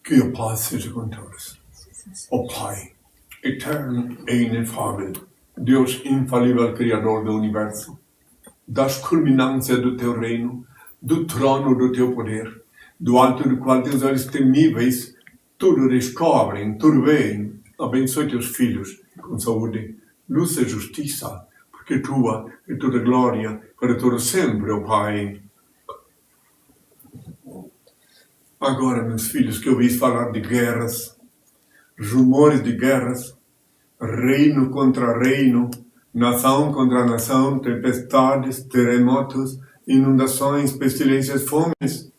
Que a paz seja com todos. Ó Pai, eterno e inefável, Deus infalível, Criador do Universo, das culminâncias do Teu reino, do trono do Teu poder, do alto do qual Teus olhos temíveis tudo descobrem, tudo veem. Abençoe Teus filhos com saúde, luz e justiça, porque Tua é toda glória para todo sempre, ó Pai. Agora, meus filhos, que ouvis falar de guerras, rumores de guerras, reino contra reino, nação contra nação, tempestades, terremotos, inundações, pestilências, fomes,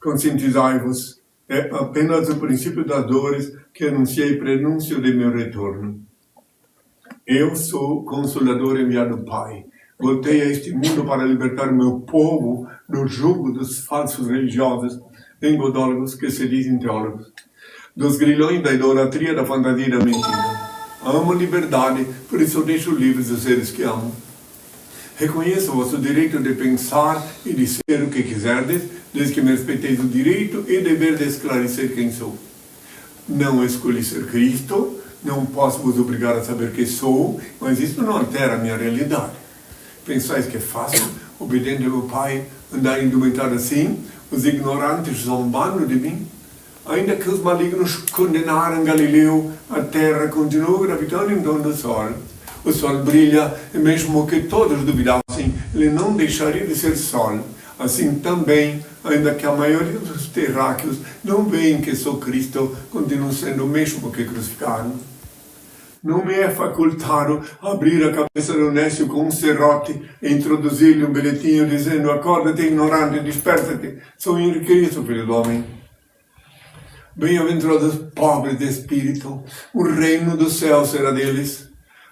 conscientizai-vos, é apenas o princípio das dores que anunciei prenúncio de meu retorno. Eu sou o Consolador enviado do Pai. Voltei a este mundo para libertar meu povo do jugo dos falsos religiosos, engodólogos que se dizem teólogos, dos grilhões da idolatria, da fantasia e da mentira. Amo a liberdade, por isso deixo livres os seres que amo. Reconheço o vosso direito de pensar e de ser o que quiserdes, desde que me respeiteis o direito e dever de esclarecer quem sou. Não escolhi ser Cristo, não posso vos obrigar a saber quem sou, mas isso não altera a minha realidade. Pensais que é fácil, obediente ao meu Pai, andar indumentado assim, os ignorantes zombando de mim? Ainda que os malignos condenaram Galileu, a terra continuou gravitando em torno do sol. O sol brilha, e mesmo que todos duvidassem, ele não deixaria de ser sol. Assim também, ainda que a maioria dos terráqueos não veem que sou Cristo, continuo sendo o mesmo que crucificaram. Não me é facultado abrir a cabeça do nécio com um serrote e introduzir-lhe um bilhetinho dizendo: acorda-te, ignorante, desperta-te, sou Henrique Cristo, filho do homem. Bem-aventurados pobres de espírito, o reino do céu será deles.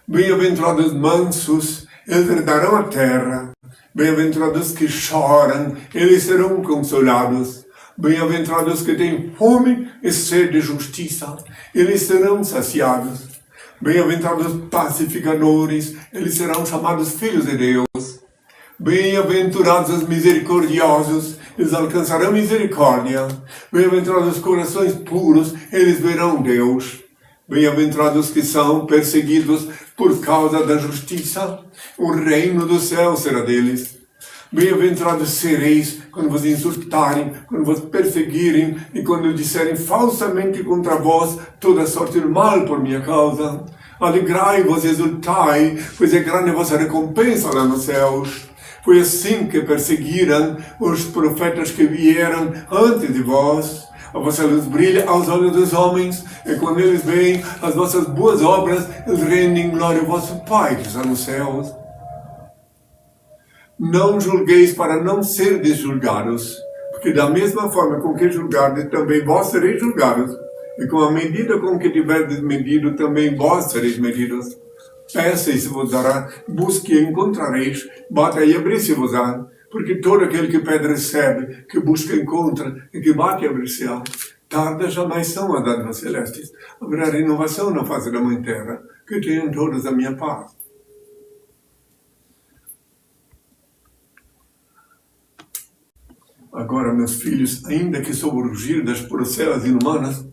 Bem-aventurados mansos, eles herdarão a terra. Bem-aventurados que choram, eles serão consolados. Bem-aventurados que têm fome e sede de justiça, eles serão saciados. Bem-aventurados pacificadores, eles serão chamados filhos de Deus. Bem-aventurados os misericordiosos, eles alcançarão misericórdia. Bem-aventurados os corações puros, eles verão Deus. Bem-aventurados que são perseguidos por causa da justiça, o reino do céu será deles. Bem-aventurados sereis quando vos insultarem, quando vos perseguirem e quando disserem falsamente contra vós toda sorte de mal por minha causa. Alegrai-vos e exultai, pois é grande a vossa recompensa lá nos céus. Foi assim que perseguiram os profetas que vieram antes de vós. A vossa luz brilha aos olhos dos homens, e quando eles veem as vossas boas obras, eles rendem glória ao vosso Pai que está nos céus. Não julgueis para não serdes julgados, porque da mesma forma com que julgardes, também vós sereis julgados, e com a medida com que tiverdes medido, também vós sereis medidos. Peça e se vos dará, busque e encontrareis, bata e abrir-se-vos-á, porque todo aquele que pede recebe, que busca encontra, e que bate e abre-se-á. Tardas jamais são as dádivas celestes, haverá renovação na face da Mãe Terra, que tenham todos a minha paz. Agora, meus filhos, ainda que sob o rugir das procelas inumanas,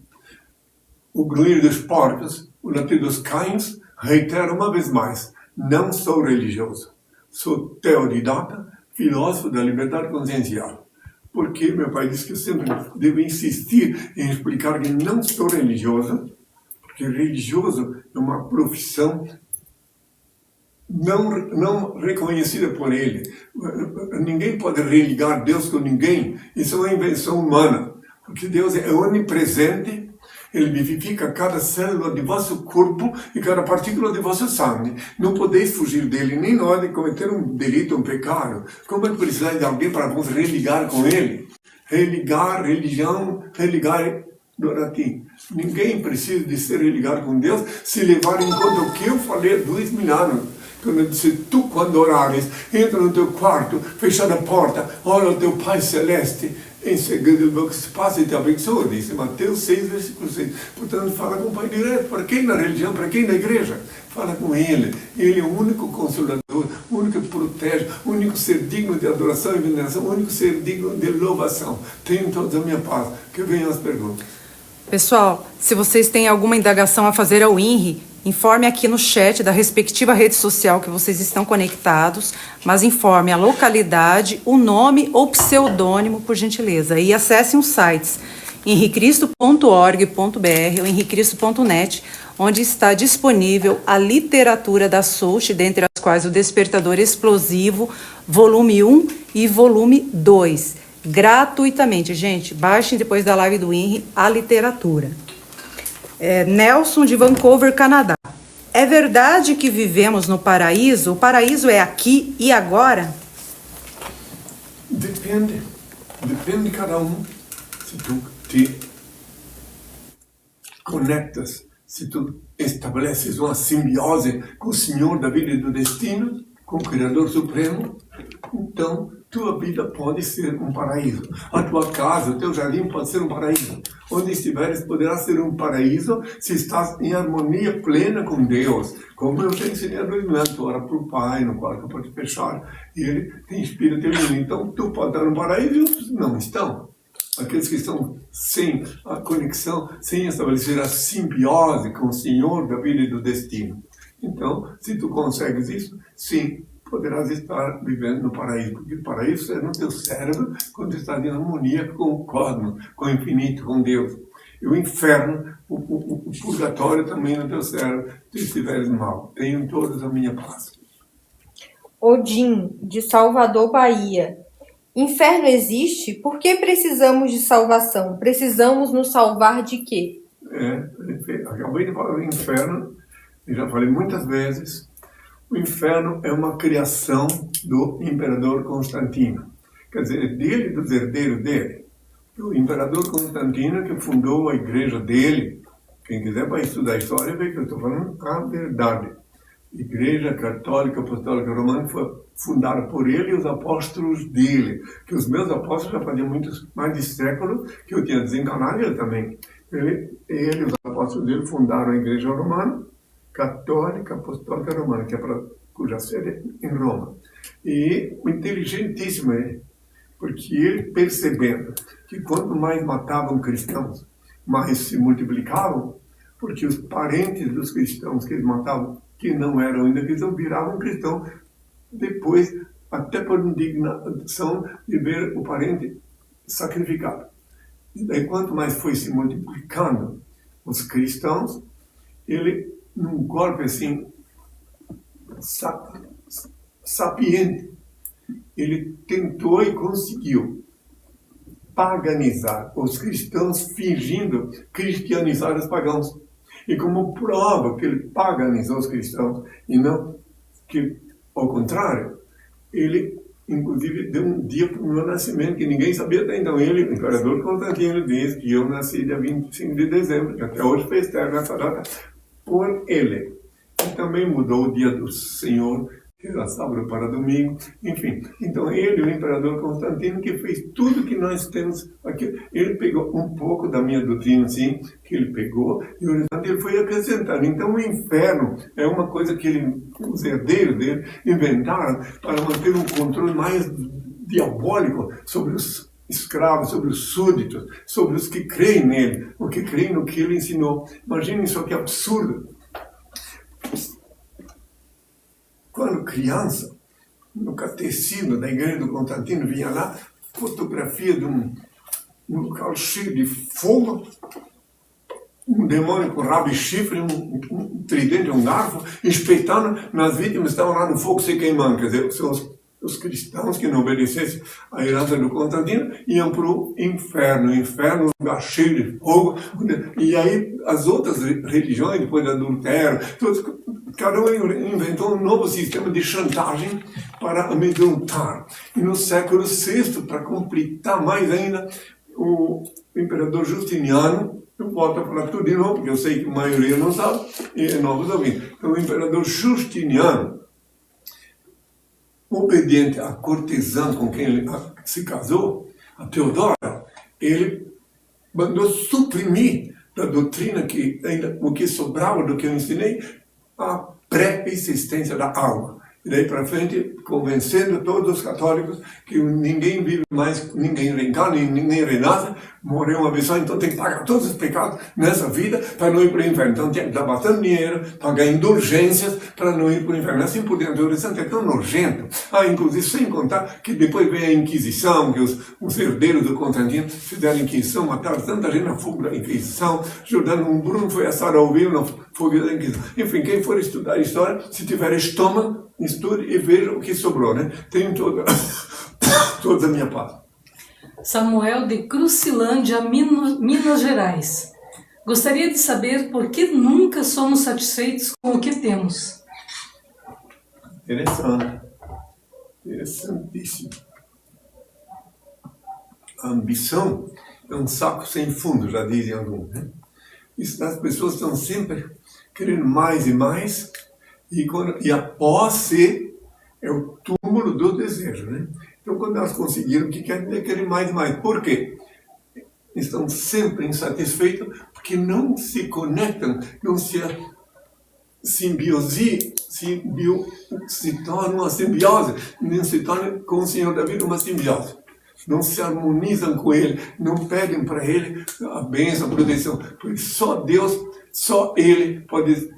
o grunhir dos porcos, o latir dos cães, reitero uma vez mais, não sou religioso. Sou teodidata, filósofo da liberdade consciencial. Porque meu pai disse que eu sempre devo insistir em explicar que não sou religioso, porque religioso é uma profissão não reconhecida por ele. Ninguém pode religar Deus com ninguém. Isso é uma invenção humana. Porque Deus é onipresente. Ele vivifica cada célula de vosso corpo e cada partícula de vosso sangue. Não podeis fugir dele, nem na hora de cometer um delito, um pecado. Como é que precisais de alguém para vos religar com ele? Religar, religião, religar dorati. Ninguém precisa de ser religado com Deus se levar em conta o que eu falei há 2000 anos. Quando eu disse, tu quando orares, entra no teu quarto, fecha a porta, ora ao teu Pai Celeste, em segredo do que se passa e te abençoa, disse Mateus 6, versículo 6. Portanto, fala com o Pai direto. Para quem na religião, para quem na igreja? Fala com Ele. Ele é o único consolador, o único que protege, o único ser digno de adoração e veneração, o único ser digno de louvação. Tenham todos a minha paz. Que venham as perguntas. Pessoal, se vocês têm alguma indagação a fazer ao INRI, informe aqui no chat da respectiva rede social que vocês estão conectados, mas informe a localidade, o nome ou pseudônimo, por gentileza. E acessem os sites henricristo.org.br ou henricristo.net, onde está disponível a literatura da Souche, dentre as quais o Despertador Explosivo, volume 1 e volume 2. Gratuitamente, gente. Baixem depois da live do INRI a literatura. Nelson de Vancouver, Canadá. É verdade que vivemos no paraíso? O paraíso é aqui e agora? Depende de cada um. Se tu te conectas, se tu estabeleces uma simbiose com o Senhor da vida e do destino, com o Criador Supremo, então tua vida pode ser um paraíso. A tua casa, o teu jardim pode ser um paraíso. Onde estiveres poderá ser um paraíso se estás em harmonia plena com Deus. Como eu te ensinei a dormir, tu ora para o Pai, no quarto pode fechar, e Ele te inspira teu menino. Então tu pode estar no paraíso e outros não estão. Aqueles que estão sem a conexão, sem estabelecer a simbiose com o Senhor da vida e do destino. Então, se tu consegues isso, sim, poderás estar vivendo no paraíso, porque o paraíso é no teu cérebro quando estás em harmonia com o cosmos, com o infinito, com Deus. E o inferno, o purgatório também no teu cérebro, se estiveres mal. Tenham todos a minha paz. Odin, de Salvador, Bahia. Inferno existe? Por que precisamos de salvação? Precisamos nos salvar de quê? Acabei de falar do inferno, eu já falei muitas vezes. O inferno é uma criação do imperador Constantino. Quer dizer, é dele e dos herdeiros dele. O imperador Constantino que fundou a igreja dele. Quem quiser vai estudar a história vê que eu estou falando a verdade. Igreja Católica Apostólica Romana foi fundada por ele e os apóstolos dele. Que os meus apóstolos já faziam mais de século que eu tinha desencarnado ele também. Ele e os apóstolos dele fundaram a Igreja Romana, Católica Apostólica Romana, que é cuja sede é em Roma. E inteligentíssimo ele, porque ele percebendo que quanto mais matavam cristãos, mais se multiplicavam, porque os parentes dos cristãos que eles matavam, que não eram ainda cristãos, viravam cristãos depois, até por indignação de ver o parente sacrificado. E daí, quanto mais foi se multiplicando os cristãos, ele, num golpe assim, sapiente, ele tentou e conseguiu paganizar os cristãos, fingindo cristianizar os pagãos. E como prova que ele paganizou os cristãos, e não que, ao contrário, ele inclusive deu um dia para o meu nascimento, que ninguém sabia até então. Ele, o imperador Constantino, diz que eu nasci dia 25 de dezembro, que até hoje festejo essa data, por ele. E também mudou o dia do Senhor, que era sábado para domingo, enfim. Então ele, o imperador Constantino, que fez tudo que nós temos aqui. Ele pegou um pouco da minha doutrina, assim, que ele pegou, e ele foi acrescentando. Então o inferno é uma coisa que os herdeiros dele inventaram para manter um controle mais diabólico sobre os escravos, sobre os súditos, sobre os que creem nele, ou que creem no que ele ensinou. Imaginem só que absurdo. Quando criança, no catecismo da igreja do Constantino, vinha lá fotografia de um local cheio de fogo, um demônio com rabo e chifre, um tridente, um garfo, espetando nas vítimas, estavam lá no fogo se queimando. Quer dizer, são os cristãos que não obedecessem à herança do Constantino iam para o inferno. O inferno, um lugar cheio de fogo. E aí as outras religiões, depois do adultério, cada um inventou um novo sistema de chantagem para amedrontar. E no século VI, para completar mais ainda, o imperador Justiniano, eu volto a falar tudo de novo, porque eu sei que a maioria não sabe, e é novos ouvintes. Então, o imperador Justiniano, obediente à cortesã com quem ele se casou, a Teodora, ele mandou suprimir da doutrina que ainda o que sobrava do que eu ensinei, a pré-existência da alma. E daí para frente, convencendo todos os católicos que ninguém vive mais, ninguém reencarna, ninguém renasce, morreu uma vez só, então tem que pagar todos os pecados nessa vida para não ir para o inferno. Então tem que dar bastante dinheiro, pagar indulgências para não ir para o inferno. Assim por diante, o santo é tão nojento. Inclusive, sem contar que depois vem a Inquisição, que os herdeiros do Constantino fizeram a Inquisição, mataram tanta gente na fogo da Inquisição. Jordano Bruno foi assado ao vivo na fogo da Inquisição. Enfim, quem for estudar a história, se tiver estômago, estude e veja o que sobrou, né? Tenho toda a minha paz. Samuel de Crucilândia, Minas Gerais. Gostaria de saber por que nunca somos satisfeitos com o que temos. Interessante. Interessantíssimo. A ambição é um saco sem fundo, já dizem alguns, né? As pessoas estão sempre querendo mais e mais, e a posse é o túmulo do desejo, né? Então, quando elas conseguiram, o que quer dizer? Querem mais e mais. Por quê? Estão sempre insatisfeitos porque não se conectam, não se tornam uma simbiose, não se tornam com o Senhor da vida uma simbiose. Não se harmonizam com Ele, não pedem para Ele a bênção, a proteção, porque só Deus, só Ele pode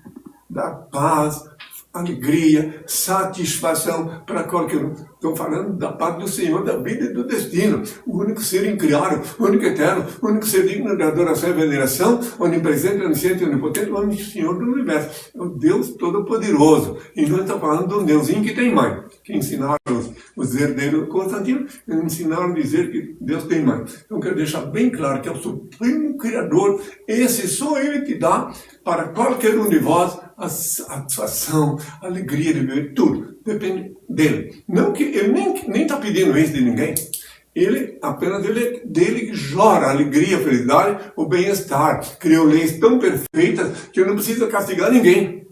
dar paz, alegria, satisfação para qualquer um. Estou falando da parte do Senhor da vida e do destino, o único ser incriado, o único eterno, o único ser digno de adoração e veneração, onipresente, onisciente, onipotente, o único Senhor do universo, é o Deus Todo-Poderoso. E nós estamos falando de um Deusinho que tem mãe, que ensinaram os herdeiros do Constantino, ensinaram a dizer que Deus tem mãe. Então quero deixar bem claro que é o Supremo Criador, esse só Ele te dá para qualquer um de vós a satisfação, a alegria de viver, tudo. Depende dele. Não que ele nem está pedindo isso de ninguém. Ele apenas dele chora a alegria, a felicidade, o bem-estar. Criou leis tão perfeitas que eu não preciso castigar ninguém.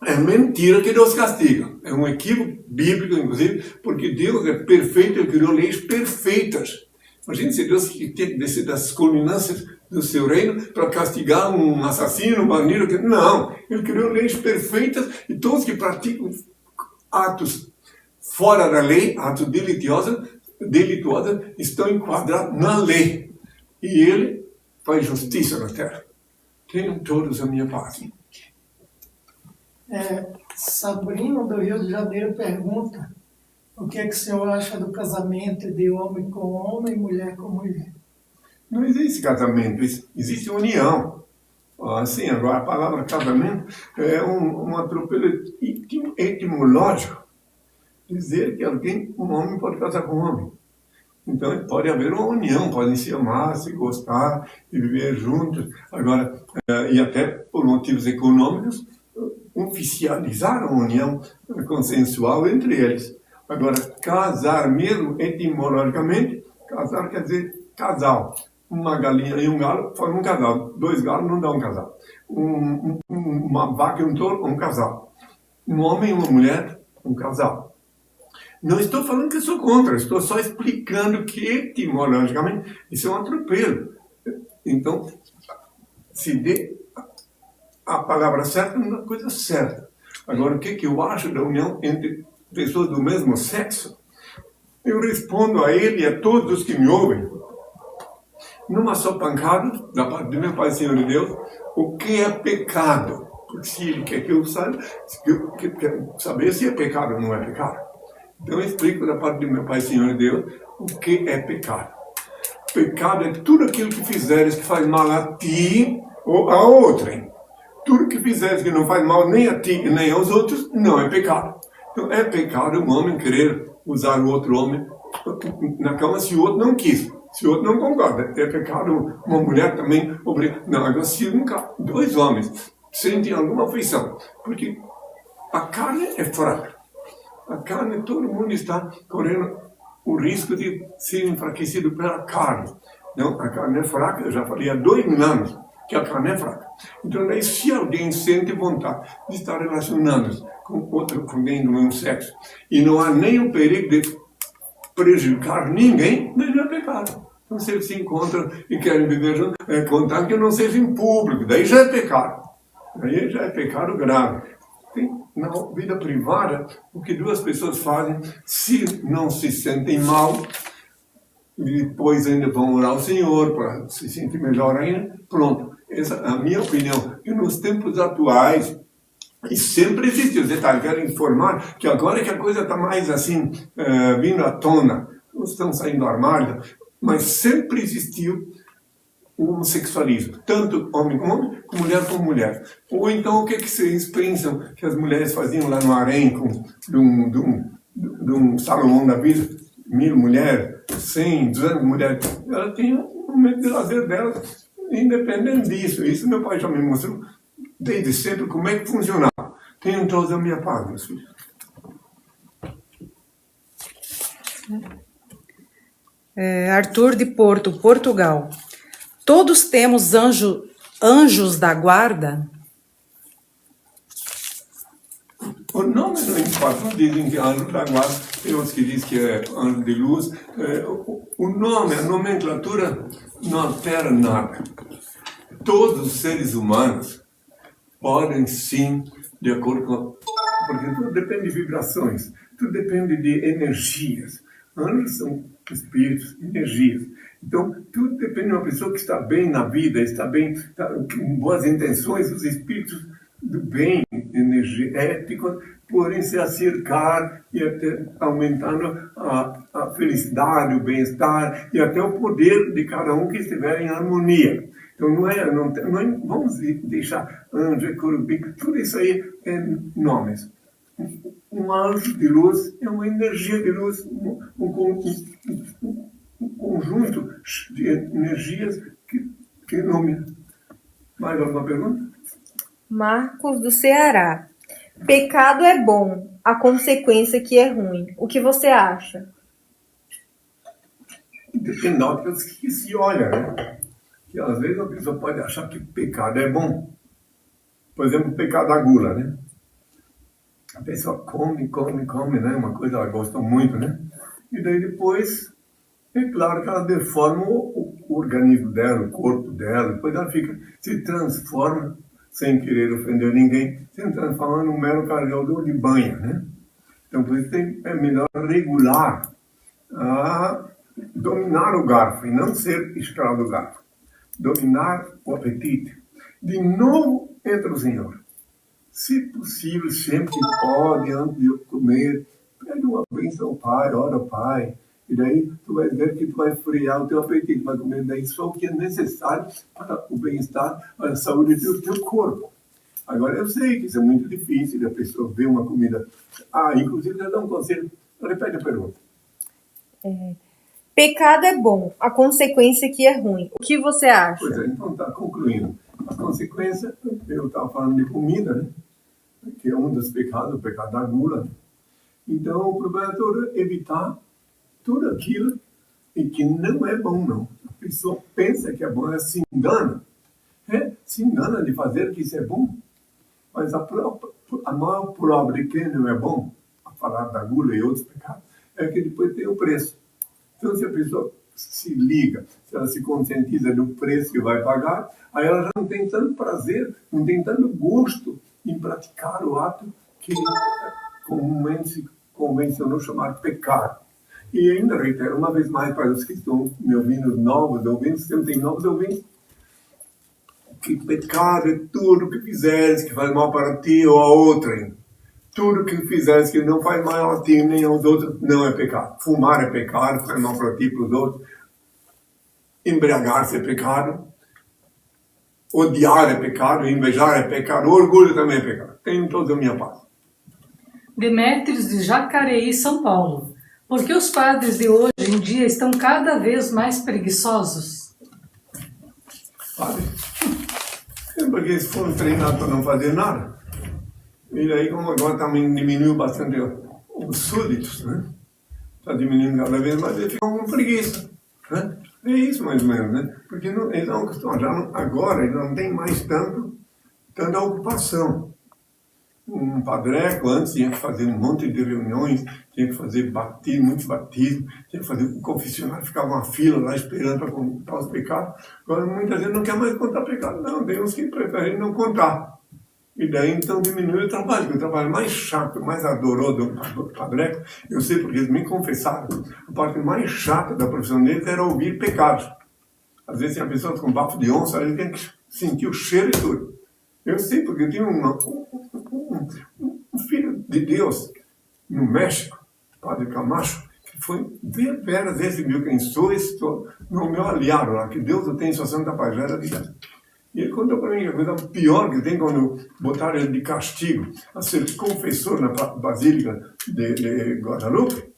É mentira que Deus castiga. É um equívoco bíblico, inclusive, porque Deus é perfeito e criou leis perfeitas. Imagina se Deus tem que descer das culminâncias do seu reino para castigar um assassino, um bandido. Não, Ele criou leis perfeitas e todos que praticam atos fora da lei, atos delituosos, estão enquadrados na lei. E Ele faz justiça na terra. Tenham todos a minha paz. Sabrina, do Rio de Janeiro, pergunta o que o senhor acha do casamento de homem com homem, mulher com mulher? Não existe casamento, existe união. Assim, agora a palavra casamento é um atropelo etimológico. Dizer que um homem pode casar com um homem. Então pode haver uma união, podem se amar, se gostar e viver juntos. Agora, e até por motivos econômicos, oficializar a união consensual entre eles. Agora, casar mesmo, etimologicamente, casar quer dizer casal. Uma galinha e um galo formam um casal. 2 galos não dão um casal. Uma vaca e um touro, um casal. Um homem e uma mulher, um casal. Não estou falando que eu sou contra, estou só explicando que etimologicamente isso é um atropelo. Então, se dê a palavra certa na coisa certa. Agora, o que eu acho da união entre pessoas do mesmo sexo? Eu respondo a ele e a todos os que me ouvem, numa só pancada, da parte do meu Pai Senhor de Deus, o que é pecado. Porque se Ele quer que eu saiba, saber se é pecado ou não é pecado. Então eu explico da parte do meu Pai Senhor de Deus o que é pecado. Pecado é tudo aquilo que fizeres que faz mal a ti ou a outrem. Tudo que fizeres que não faz mal nem a ti nem aos outros, não é pecado. Então é pecado um homem querer usar o outro homem na cama se o outro não quis. Se o outro não concorda, é pecado uma mulher também obrigar. Não, agora se 2 homens sentem alguma aflição, porque a carne é fraca. A carne, todo mundo está correndo o risco de ser enfraquecido pela carne. Não, a carne é fraca, eu já falei há 2000 anos que a carne é fraca. Então, daí, se alguém sente vontade de estar relacionando-se com alguém do mesmo sexo, e não há nenhum perigo de prejudicar ninguém, daí não é pecado. Então, se eles se encontram e querem viver juntos, contar que não seja em público, daí já é pecado. Daí já é pecado grave. Tem na vida privada, o que duas pessoas fazem, se não se sentem mal, e depois ainda vão orar ao Senhor para se sentir melhor ainda, pronto. Essa é a minha opinião. E nos tempos atuais, e sempre existiu, quero informar que agora que a coisa está mais assim, vindo à tona, não estão saindo do armário, mas sempre existiu o homossexualismo, tanto homem com homem, como mulher. Ou então o que vocês pensam que as mulheres faziam lá no harém de um Salomão da vida? 1000 mulheres, 100, 200 mulheres. Ela tinha um momento de lazer dela, independente disso. Isso meu pai já me mostrou desde sempre como é que funcionava. Tenham todos a minha paz, meus filhos. Arthur de Porto, Portugal. Todos temos anjos da guarda? O nome não importa, dizem que é anjo da guarda, tem outros que dizem que é anjo de luz. O nome, a nomenclatura não altera nada. Todos os seres humanos podem sim, de acordo com... Porque tudo depende de vibrações, tudo depende de energias. Anjos são espíritos, energias. Então, tudo depende de uma pessoa que está bem na vida, está bem, está com boas intenções, os espíritos do bem energéticos podem se acercar e até aumentando a felicidade, o bem-estar e até o poder de cada um que estiver em harmonia. Então, não vamos deixar anjo e querubim, tudo isso aí é nomes. Um anjo de luz é uma energia de luz, um conjunto de energias que nome. Mais alguma pergunta? Marcos do Ceará. Pecado é bom, a consequência que é ruim. O que você acha? Depende da ótica que se olha, né? Que às vezes a pessoa pode achar que pecado é bom. Por exemplo, o pecado da gula, né? A pessoa come, né? Uma coisa ela gosta muito, né? E daí depois, é claro que ela deforma o organismo dela, o corpo dela, depois ela se transforma, sem querer ofender ninguém, se transforma num mero carregador de banha, né? Então, por isso é melhor regular, dominar o garfo e não ser escravo do garfo. Dominar o apetite. De novo entra o Senhor. Se possível, sempre que pode, antes de eu comer, pede uma bênção ao Pai, ora ao Pai. E daí tu vai ver que tu vai frear o teu apetite, vai comer daí só o que é necessário para o bem-estar, para a saúde do teu corpo. Agora eu sei que isso é muito difícil, da pessoa ver uma comida. Inclusive já dá um conselho. Repete a pergunta. Pecado é bom, a consequência que é ruim. O que você acha? Pois é, então está concluindo. A consequência, eu estava falando de comida, né? Que é um dos pecados, o pecado da gula. Então o problema é todo evitar tudo aquilo e que não é bom, não. A pessoa pensa que é bom, ela se engana. Se engana de fazer que isso é bom. Mas a maior prova de que não é bom, a falar da gula e outros pecados, é que depois tem o preço. Então, se a pessoa se liga, se ela se conscientiza do preço que vai pagar, aí ela já não tem tanto prazer, não tem tanto gosto em praticar o ato que comumente se convencionou chamar pecado. E ainda reitero uma vez mais para os que estão me ouvindo, novos ouvintes, sempre tem novos ouvintes, que pecado é tudo que fizeres que faz mal para ti ou a outrem. Tudo que fizeres que não faz mal a ti nem aos outros não é pecado. Fumar é pecado, faz mal para ti e para os outros. Embriagar-se é pecado. Odiar é pecado, invejar é pecado, orgulho também é pecado. Tenham todos a minha paz. Demétrios de Jacareí, São Paulo. Por que os padres de hoje em dia estão cada vez mais preguiçosos? Padre? É porque eles foram treinados para não fazer nada. E aí, como agora também diminuiu bastante os súditos, né? Está diminuindo cada vez mais, eles ficam com preguiça. Né? É isso mais ou menos, né? Porque eles não acostumam, agora eles não têm mais tanta ocupação. Um padreco antes tinha que fazer um monte de reuniões, tinha que fazer muitos batismos, tinha que fazer um confessionário, ficava uma fila lá esperando para contar os pecados. Agora muita gente não quer mais contar pecado, não. Tem uns que preferem não contar. E daí então diminuiu o trabalho, porque o trabalho mais chato, mais ardoroso do padreco, eu sei porque eles me confessaram, a parte mais chata da profissão deles era ouvir pecados. Às vezes tem a pessoa com bafo de onça, ele tem que sentir o cheiro e tudo. Eu sei porque eu tinha um filho de Deus no México, Padre Camacho, que foi várias vezes viu quem sou, estou no meu aliado lá, que Deus tem sua Santa Pajera de lá. E ele contou para mim que a coisa pior que tem quando botaram ele de castigo a ser confessor na Basílica de Guadalupe,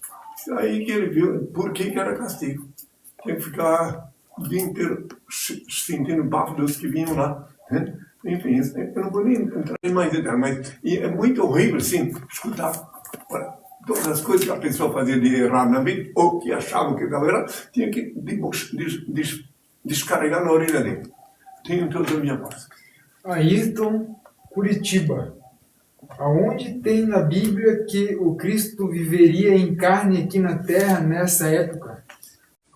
aí que ele viu por que era castigo. Tem que ficar o dia inteiro sentindo bafo dos que vinham lá. Né? Enfim, eu não vou nem entrar em mais detalhes, mas é muito horrível, sim, escutar todas as coisas que a pessoa fazia de errado na vida, ou que achava que estava errado, tinha que descarregar na orelha dele. Tenho toda a minha paz. Ayrton, Curitiba. Aonde tem na Bíblia que o Cristo viveria em carne aqui na Terra nessa época?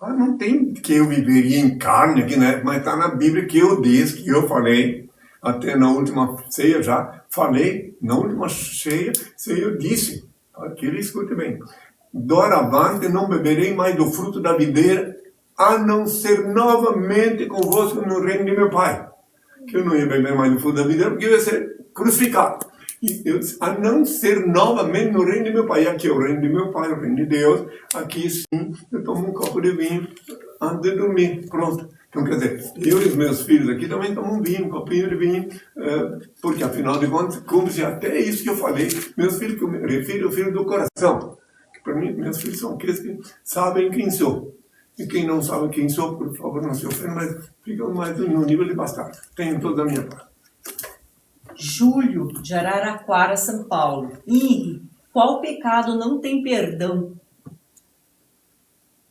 Não tem que eu viveria em carne aqui, né? Mas está na Bíblia que eu disse, que eu falei, até na última ceia já falei, na última ceia eu disse, que ele escute bem, doravante não beberei mais do fruto da videira, a não ser novamente convosco no reino de meu Pai. Que eu não ia beber mais do fruto da videira, porque eu ia ser crucificado. E eu disse, a não ser novamente no reino de meu Pai. E aqui é o reino de meu Pai, o reino de Deus. Aqui sim, eu tomo um copo de vinho antes de dormir. Pronto. Então, quer dizer, eu e os meus filhos aqui também tomam vinho, um copinho de vinho, porque afinal de contas, cumpre-se até isso que eu falei. Meus filhos, que eu me refiro, o filho do coração. Que para mim, meus filhos são aqueles que sabem quem sou. E quem não sabe quem sou, por favor, não se ofenda, mas ficam mais no nível de bastardo. Tenho toda a minha paz. Júlio, de Araraquara, São Paulo. Henri, qual pecado não tem perdão?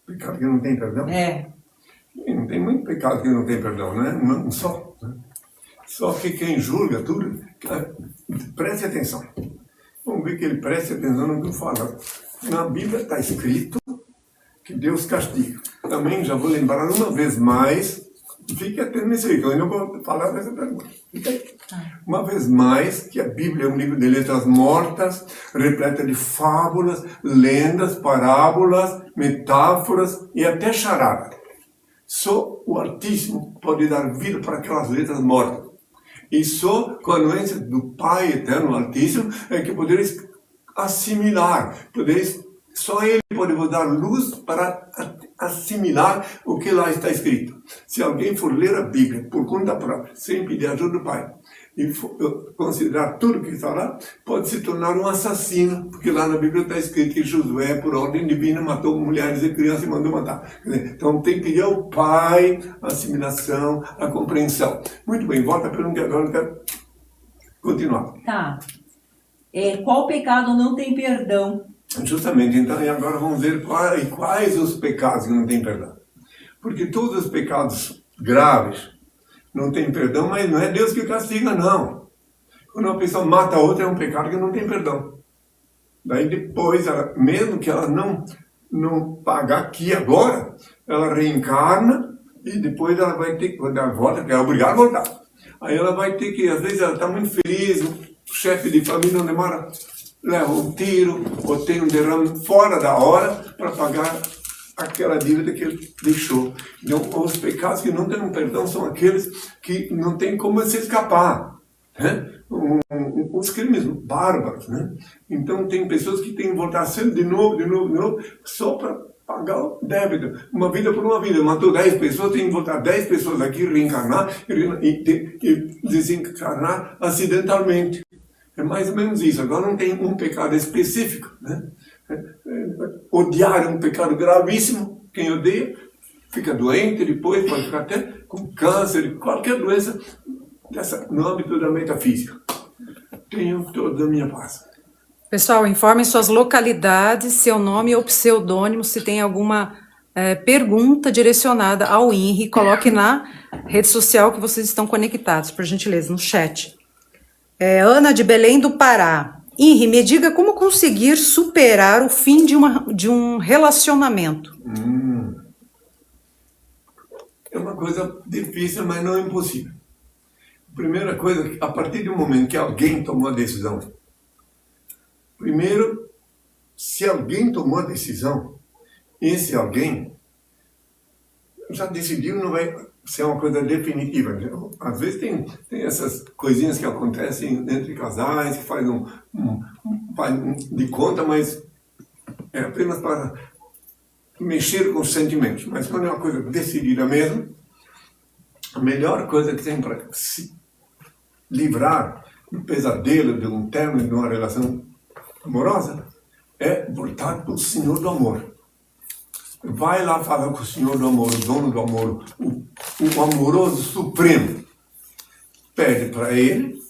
Pecado que não tem perdão? É. Não tem muito pecado que não tem perdão, né? Não só. Né? Só que quem julga tudo, preste atenção. Vamos ver que ele preste atenção no que eu falo. Na Bíblia está escrito que Deus castiga. Também já vou lembrar uma vez mais, fique atento nisso aí, que eu ainda vou falar dessa pergunta. Fica aí. Uma vez mais, que a Bíblia é um livro de letras mortas, repleta de fábulas, lendas, parábolas, metáforas e até charada. Só o Altíssimo pode dar vida para aquelas letras mortas. E só com a anuência do Pai Eterno Altíssimo é que podereis assimilar, só Ele pode vos dar luz para assimilar o que lá está escrito. Se alguém for ler a Bíblia por conta própria, sem pedir ajuda do Pai, e considerar tudo que está lá, pode se tornar um assassino, porque lá na Bíblia está escrito que Josué, por ordem divina, matou mulheres e crianças e mandou matar. Então tem que pedir ao Pai a assimilação, a compreensão. Muito bem, volta a pergunta agora, eu quero continuar. Tá. Qual pecado não tem perdão? Justamente, então, e agora vamos ver quais os pecados que não têm perdão. Porque todos os pecados graves não têm perdão, mas não é Deus que castiga, não. Quando uma pessoa mata a outra, é um pecado que não tem perdão. Daí depois, mesmo que ela não pagar aqui agora, ela reencarna e depois ela vai ter que, quando ela volta, porque é obrigada a voltar. Aí ela vai ter que, às vezes ela está muito feliz, o chefe de família não demora, leva um tiro ou tem um derrame fora da hora para pagar aquela dívida que ele deixou. Então, os pecados que não têm perdão são aqueles que não tem como se escapar. Né? Os crimes bárbaros. Né? Então, tem pessoas que têm que voltar sempre de novo, só para pagar o débito. Uma vida por uma vida. Matou 10 pessoas, tem que voltar 10 pessoas aqui, reencarnar e desencarnar acidentalmente. É mais ou menos isso. Agora não tem um pecado específico. Né? Odiar é um pecado gravíssimo. Quem odeia fica doente depois, pode ficar até com câncer, qualquer doença no âmbito da metafísica. Tenho toda a minha paz. Pessoal, informem suas localidades, seu nome ou pseudônimo, se tem alguma pergunta direcionada ao INRI, coloque na rede social que vocês estão conectados, por gentileza, no chat. Ana de Belém do Pará. INRI, me diga como conseguir superar o fim de um relacionamento. É uma coisa difícil, mas não é impossível. Primeira coisa, a partir do momento que alguém tomou a decisão, primeiro, se alguém tomou a decisão, esse alguém já decidiu, não vai ser uma coisa definitiva. Às vezes tem essas coisinhas que acontecem entre casais, que faz de conta, mas é apenas para mexer com os sentimentos. Mas quando é uma coisa decidida mesmo, a melhor coisa que tem para se livrar do pesadelo de um término de uma relação amorosa é voltar para o Senhor do amor. Vai lá falar com o Senhor do amor, o dono do amor, o amoroso supremo. Pede para ele,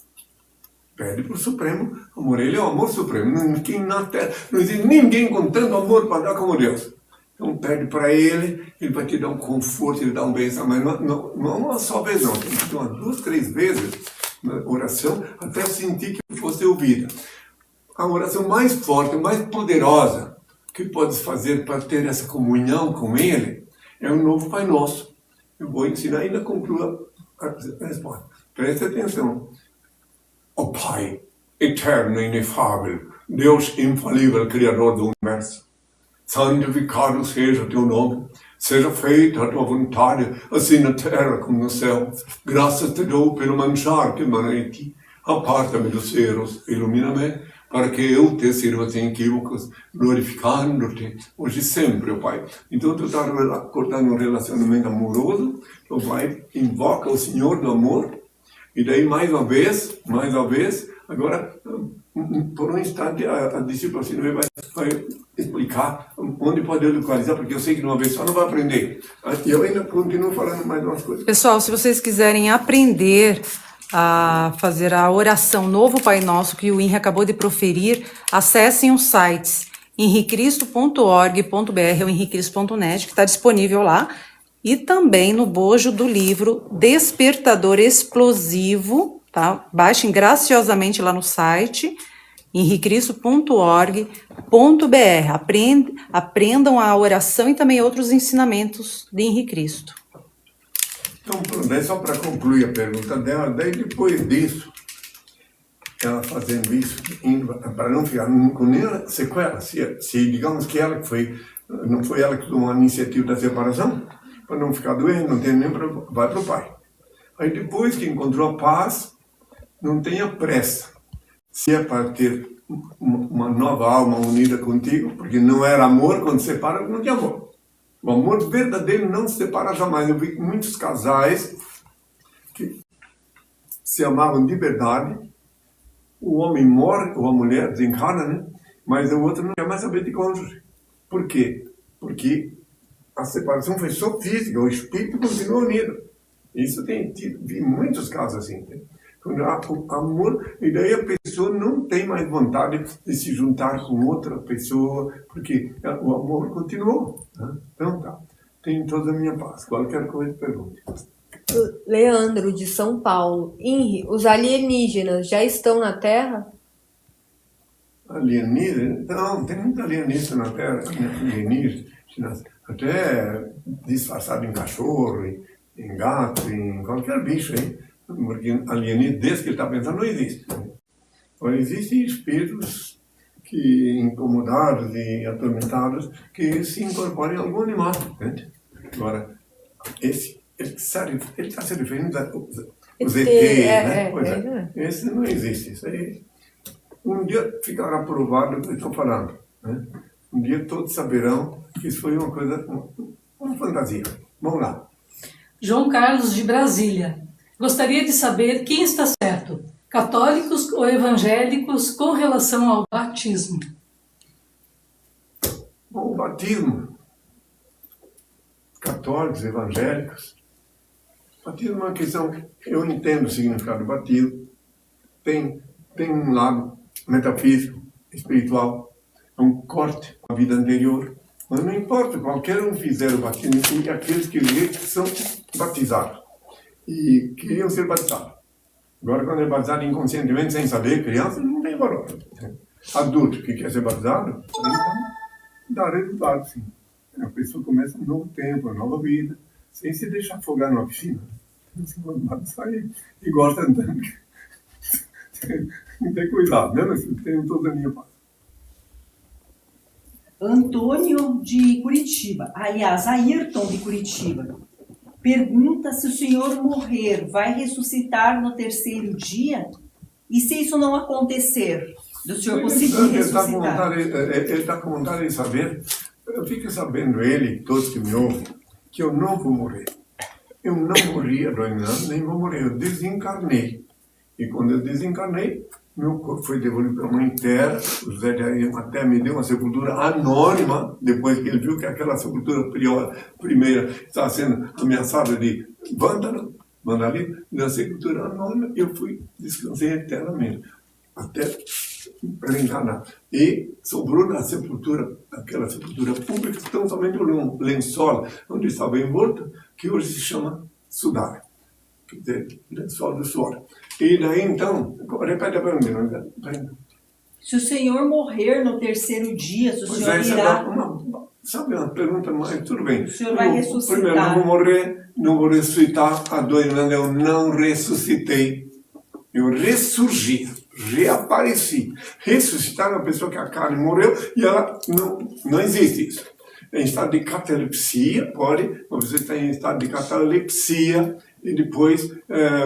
pede para o supremo amor. Ele é o amor supremo. Ninguém na terra, não existe ninguém com tanto amor para dar como Deus. Então pede para ele, ele vai te dar um conforto, ele dá um bem-estar, mas não uma só vez não, tem que ter umas 2, 3 vezes na oração até sentir que fosse ouvida. A oração mais forte, mais poderosa que podes fazer para ter essa comunhão com ele é o novo Pai Nosso. Eu vou ensinar e ainda concluo a resposta. Preste atenção. O Pai eterno e inefável, Deus infalível, Criador do Universo, santificado seja o teu nome, seja feita a tua vontade, assim na terra como no céu. Graças te dou pelo manjar que emana em ti. Aparta-me dos erros, ilumina-me, para que eu te sirva sem equívocos, glorificando-te hoje e sempre, ó Pai. Então tu está cortando um relacionamento amoroso, tu vai, invoca o Senhor do amor, e daí mais uma vez, agora, por um instante, a discípula assim, vai explicar onde pode localizar, porque eu sei que de uma vez só não vai aprender. E eu ainda continuo falando mais umas coisas. Pessoal, se vocês quiserem aprender a fazer a oração Novo Pai Nosso que o Henri acabou de proferir, acessem os sites henricristo.org.br ou henricristo.net, que está disponível lá, e também no bojo do livro Despertador Explosivo, tá? Baixem graciosamente lá no site henricristo.org.br. Aprendam a oração e também outros ensinamentos de Henri Cristo. Então, pronto, só para concluir a pergunta dela, daí depois disso, ela fazendo isso, para não ficar com nenhuma sequela, se digamos que ela não foi ela que tomou a iniciativa da separação, para não ficar doente, não tem nem vai para o pai. Aí depois que encontrou a paz, não tenha pressa. Se é para ter uma nova alma unida contigo, porque não era amor, quando separa, não tinha amor. O amor verdadeiro não se separa jamais. Eu vi muitos casais que se amavam de verdade, o homem morre, ou a mulher desencarna, né? Mas o outro não quer mais saber de cônjuge. Por quê? Porque a separação foi só física, o espírito continua unido. Isso vi muitos casos assim, né? Quando há amor, e daí a pessoa não tem mais vontade de se juntar com outra pessoa, porque o amor continuou. Né? Então tá, tenho toda a minha paz. Qualquer coisa, pergunte. Leandro, de São Paulo. Henri, os alienígenas já estão na Terra? Alienígena? Não, tem muito alienígena na Terra. Alienígenas, até disfarçado em cachorro, em gato, em qualquer bicho aí. Porque alienígena, desde que ele está pensando, não existe. Agora, existem espíritos que, incomodados e atormentados, que se incorporam em algum animal. Né? Agora, ele está se referindo aos ET, né? Pois é. Esse não existe. Isso aí, um dia ficará provado o que eu estou falando. Né? Um dia todos saberão que isso foi uma coisa, uma fantasia. Vamos lá. João Carlos, de Brasília. Gostaria de saber quem está certo, católicos ou evangélicos, com relação ao batismo. Bom, o batismo, católicos, evangélicos, batismo é uma questão, eu entendo o significado do batismo, tem um lado metafísico, espiritual, é um corte com a vida anterior, mas não importa, qualquer um fizer o batismo, e aqueles que são batizados e queriam ser batizados. Agora, quando é batizado inconscientemente, sem saber, criança, não tem valor. Adulto que quer ser batizado, então dá resultado, sim. A pessoa começa um novo tempo, uma nova vida, sem se deixar afogar numa piscina. Sai e gosta tanto. Tem cuidado, né? Tem toda a minha paz. Antônio de Curitiba, aliás, Ayrton de Curitiba, pergunta se o senhor morrer, vai ressuscitar no terceiro dia? E se isso não acontecer, do senhor conseguir ressuscitar? Ele está com vontade de saber. Fique sabendo ele, todos que me ouvem, que eu não vou morrer. Eu não morri há 2 anos, nem vou morrer. Eu desencarnei. E quando eu desencarnei, meu corpo foi devolvido para a Mãe Terra. O Zé de Aranha até me deu uma sepultura anônima, depois que ele viu que aquela sepultura primeira estava sendo ameaçada de vandalismo, na sepultura anônima, eu fui, descansei eternamente, até reencarnar. E sobrou na sepultura, aquela sepultura pública, tão somente um lençol onde estava envolto, que hoje se chama Sudar, quer dizer, lençol do suor. E daí então, repete a pergunta. Se o senhor morrer no terceiro dia, se o Pois senhor essa irá... sabe uma pergunta, mas tudo bem. O senhor vai ressuscitar. Primeiro, não vou morrer, não vou ressuscitar. Há 2 anos eu não ressuscitei. Eu ressurgi, reapareci. Ressuscitar é uma pessoa que a carne morreu e ela não existe isso. Em estado de catalepsia, pode, você está em estado de catalepsia e depois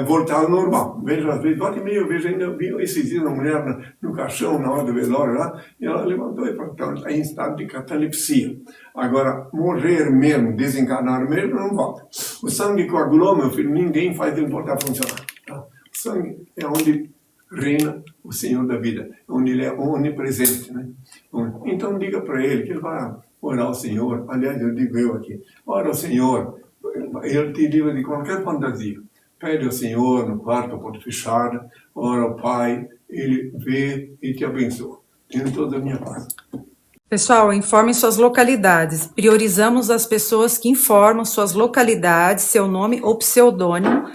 voltar ao normal. Vejo às vezes, volta e meia, eu vejo ainda, vi esses dias uma mulher no caixão, na hora do velório lá, e ela levantou e falou, então, está em estado de catalepsia. Agora, morrer mesmo, desencarnar mesmo, não volta. O sangue coagulou, meu filho, ninguém faz ele voltar a funcionar. Tá? O sangue é onde reina o Senhor da vida, onde ele é onipresente. Né? Então, diga para ele que ele vai orar ao Senhor. Aliás, eu digo eu aqui, ora ao Senhor, ele te livra de qualquer fantasia. Pede ao Senhor no quarto, a porta fechada, ora ao Pai, ele vê e te abençoa. Tenho toda a minha paz. Pessoal, informem suas localidades. Priorizamos as pessoas que informam suas localidades, seu nome ou pseudônimo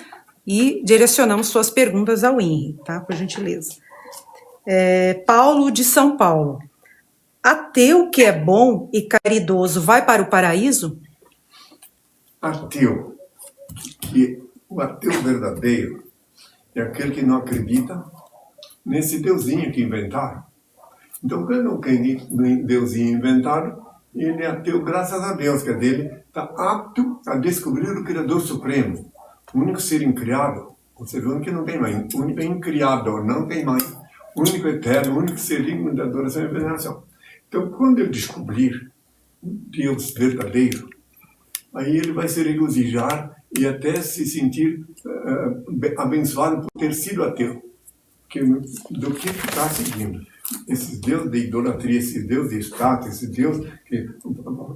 e direcionamos suas perguntas ao INRI, tá? Por gentileza. Paulo de São Paulo. Ateu que é bom e caridoso vai para o paraíso? Ateu, que o ateu verdadeiro é aquele que não acredita nesse deusinho que inventaram. Então, quando não acredita no deusinho inventado, ele é ateu graças a Deus, que é dele, está apto a descobrir o Criador Supremo, o único ser incriado, ou seja, o único que não tem mãe, o único incriado, não tem mãe, o único eterno, o único ser digno de adoração e veneração. Então, quando ele descobrir o Deus verdadeiro, aí ele vai se regozijar e até se sentir abençoado por ter sido ateu. Do que está seguindo. Esses deuses de idolatria, esses deuses de estátua, esses deuses que,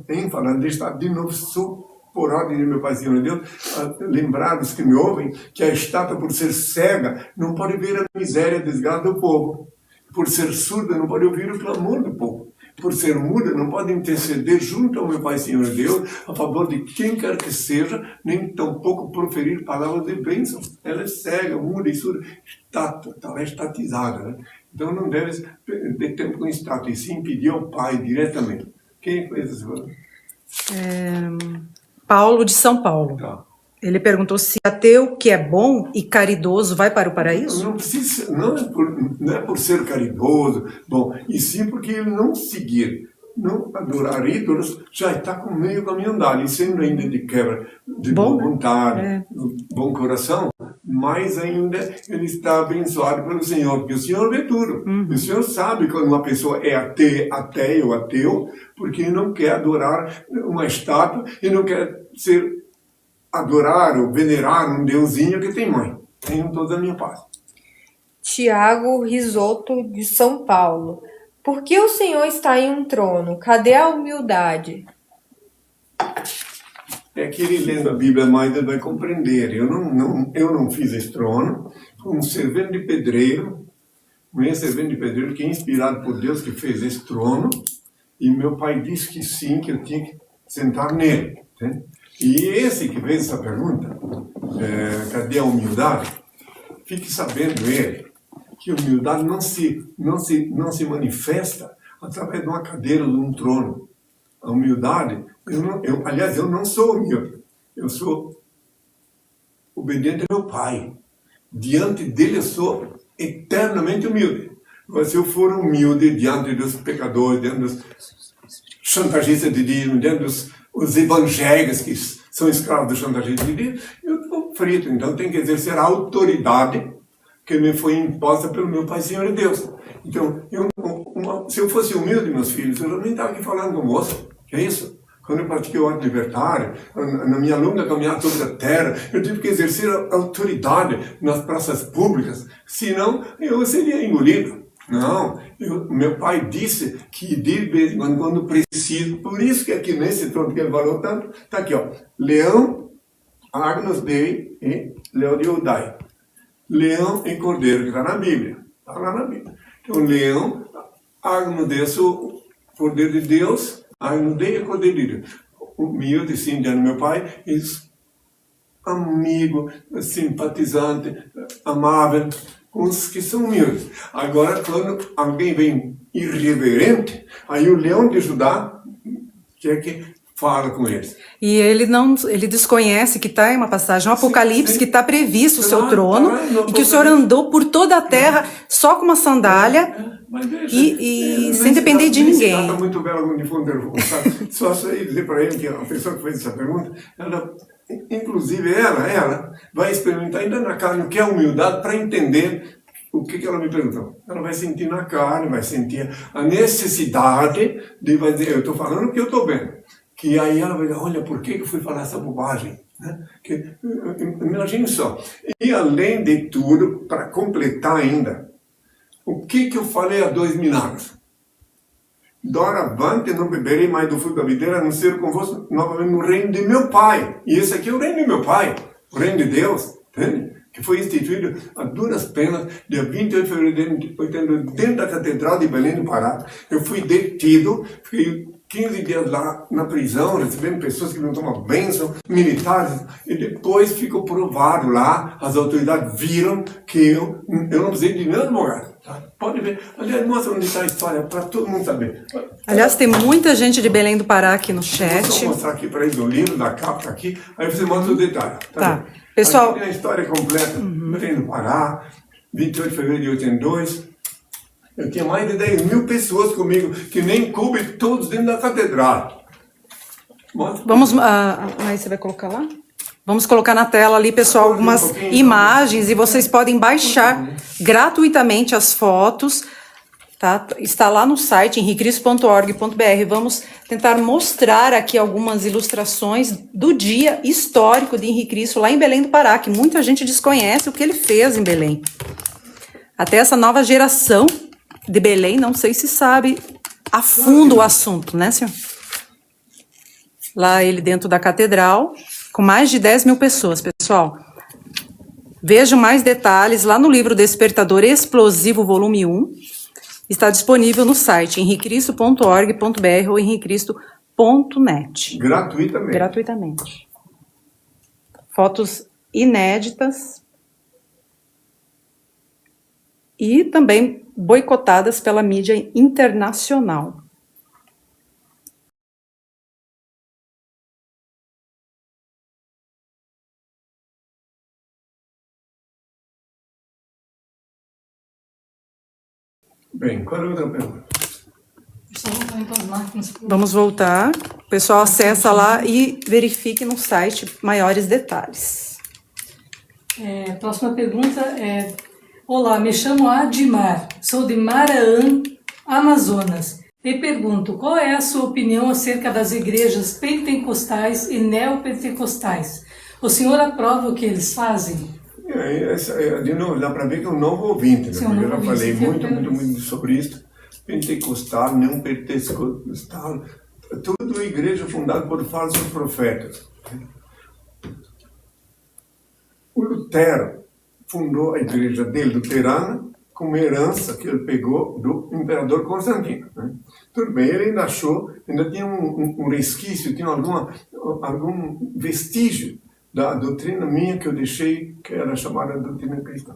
em falando de estátua, de novo, sou por ordem de meu Pai Senhor Deus, lembrados que me ouvem, que a estátua, por ser cega, não pode ver a miséria e a desgraça do povo. Por ser surda, não pode ouvir o clamor do povo. Por ser muda, não pode interceder junto ao meu Pai Senhor Deus a favor de quem quer que seja, nem tampouco proferir palavras de bênção. Ela é cega, muda e surda, ela é estatizada. Né? Então não deve ter tempo com estátua, e sim pedir ao Pai diretamente. Quem fez isso? Paulo de São Paulo. Tá. Ele perguntou se ateu que é bom e caridoso vai para o paraíso? Não precisa, não é por ser caridoso, bom, e sim porque ele não seguir, não adorar ídolos, já está com meio caminho andado, e sendo ainda de quebra de boa vontade, bom coração, mais ainda ele está abençoado pelo Senhor, porque o Senhor vê tudo. O Senhor sabe quando uma pessoa é ateia ou ateu, porque não quer adorar uma estátua e não quer adorar ou venerar um deusinho que tem mãe. Tenho toda a minha paz. Tiago Risotto, de São Paulo. Por que o Senhor está em um trono? Cadê a humildade? É que ele lendo a Bíblia mais ele vai compreender. Eu não fiz esse trono. Foi um servente de pedreiro, que é inspirado por Deus, que fez esse trono. E meu pai disse que sim, que eu tinha que sentar nele. Né? E esse que fez essa pergunta, cadê a humildade? Fique sabendo ele que a humildade não se manifesta através de uma cadeira ou de um trono. A humildade, aliás, eu não sou humilde, eu sou obediente ao meu Pai. Diante dele eu sou eternamente humilde. Mas se eu for humilde diante dos pecadores, diante dos chantagistas de Deus, diante dos evangélicos que são escravos do chantagismo de Deus, eu estou frito. Então tenho que exercer a autoridade que me foi imposta pelo meu Pai, Senhor e Deus. Então, se eu fosse humilde, meus filhos, eu nem estava aqui falando com você. Que é isso? Quando eu pratiquei o ato libertário, na minha longa caminhada sobre a terra, eu tive que exercer a autoridade nas praças públicas, senão eu seria engolido. Não, meu pai disse que de vez em quando preciso, por isso que aqui nesse trono que ele falou tanto, está aqui, ó, leão, Agnus Dei e leão de Udai. Leão e cordeiro, que está na Bíblia. Está lá na Bíblia. Então, leão, Agnus Dei, o cordeiro de Deus, Agnus Dei e cordeiro de Deus. Humilde, sim, diante do meu pai, amigo, simpatizante, amável, com os que são humildes. Agora, quando alguém vem irreverente, aí o leão de Judá quer que fala com eles. E ele desconhece que está em uma passagem, um Apocalipse, que está previsto o seu trono, e que o Senhor andou por toda a terra só com uma sandália e sem depender de ninguém. Está muito bela de fundo, só sei dizer para ele que a pessoa que fez essa pergunta, inclusive ela vai experimentar ainda na carne o que é humildade para entender o que ela me perguntou. Ela vai sentir na carne, vai sentir a necessidade de dizer, eu estou falando o que eu estou vendo. Que aí ela vai dizer, olha, por que eu fui falar essa bobagem? Né? Imagine só. E além de tudo, para completar ainda, o que eu falei há 2000 anos? Doravante não beberei mais do fruto da videira, a não ser convosco novamente no reino de meu Pai. E esse aqui é o reino de meu Pai, o reino de Deus, entende? Que foi instituído a duras penas, dia 28 de fevereiro de 1980, dentro da Catedral de Belém do Pará. Eu fui detido, fiquei 15 dias lá na prisão, recebendo pessoas que não tomam bênção, militares, e depois ficou provado lá, as autoridades viram que eu não precisei de nenhum advogado. Tá? Pode ver. Aliás, mostra onde está a história, para todo mundo saber. Aliás, tem muita gente de Belém do Pará aqui no chat. Vou mostrar aqui para eles o livro da capa aqui, aí você mostra o detalhe. Tá. Pessoal, aqui tem a história completa. Belém do Pará, 28 de fevereiro de 82. Eu tinha mais de 10.000 pessoas comigo, que nem coube todos dentro da catedral. Mostra. vamos... aí você vai colocar lá? Vamos colocar na tela ali, pessoal, algumas imagens e vocês podem baixar gratuitamente as fotos. Tá? Está lá no site henricristo.org.br. Vamos tentar mostrar aqui algumas ilustrações do dia histórico de Henrique Cristo lá em Belém do Pará, que muita gente desconhece o que ele fez em Belém. Até essa nova geração de Belém, não sei se sabe a fundo o assunto, né, senhor? Lá ele dentro da catedral, com mais de 10.000 pessoas, pessoal. Vejam mais detalhes lá no livro Despertador Explosivo, volume 1. Está disponível no site henricristo.org.br ou henricristo.net. Gratuitamente. Gratuitamente. Fotos inéditas e também boicotadas pela mídia internacional. Bem, qual é a outra pergunta? Vamos voltar. O pessoal acessa lá e verifique no site maiores detalhes. Próxima pergunta é: olá, me chamo Adimar, sou de Maraã, Amazonas, e pergunto, qual é a sua opinião acerca das igrejas pentecostais e neopentecostais? O senhor aprova o que eles fazem? De novo, dá para ver que é um novo ouvinte, né? Sim, Porque eu já novo falei ouvinte, muito sobre isso. Pentecostal, não pentecostal, tudo igreja fundada por falsos profetas. O Lutero fundou a igreja dele, luterana, com uma herança que ele pegou do imperador Constantino. Né? Tudo bem, ele ainda achou, ainda tinha um resquício, tinha algum vestígio da doutrina minha que eu deixei, que era chamada doutrina cristã.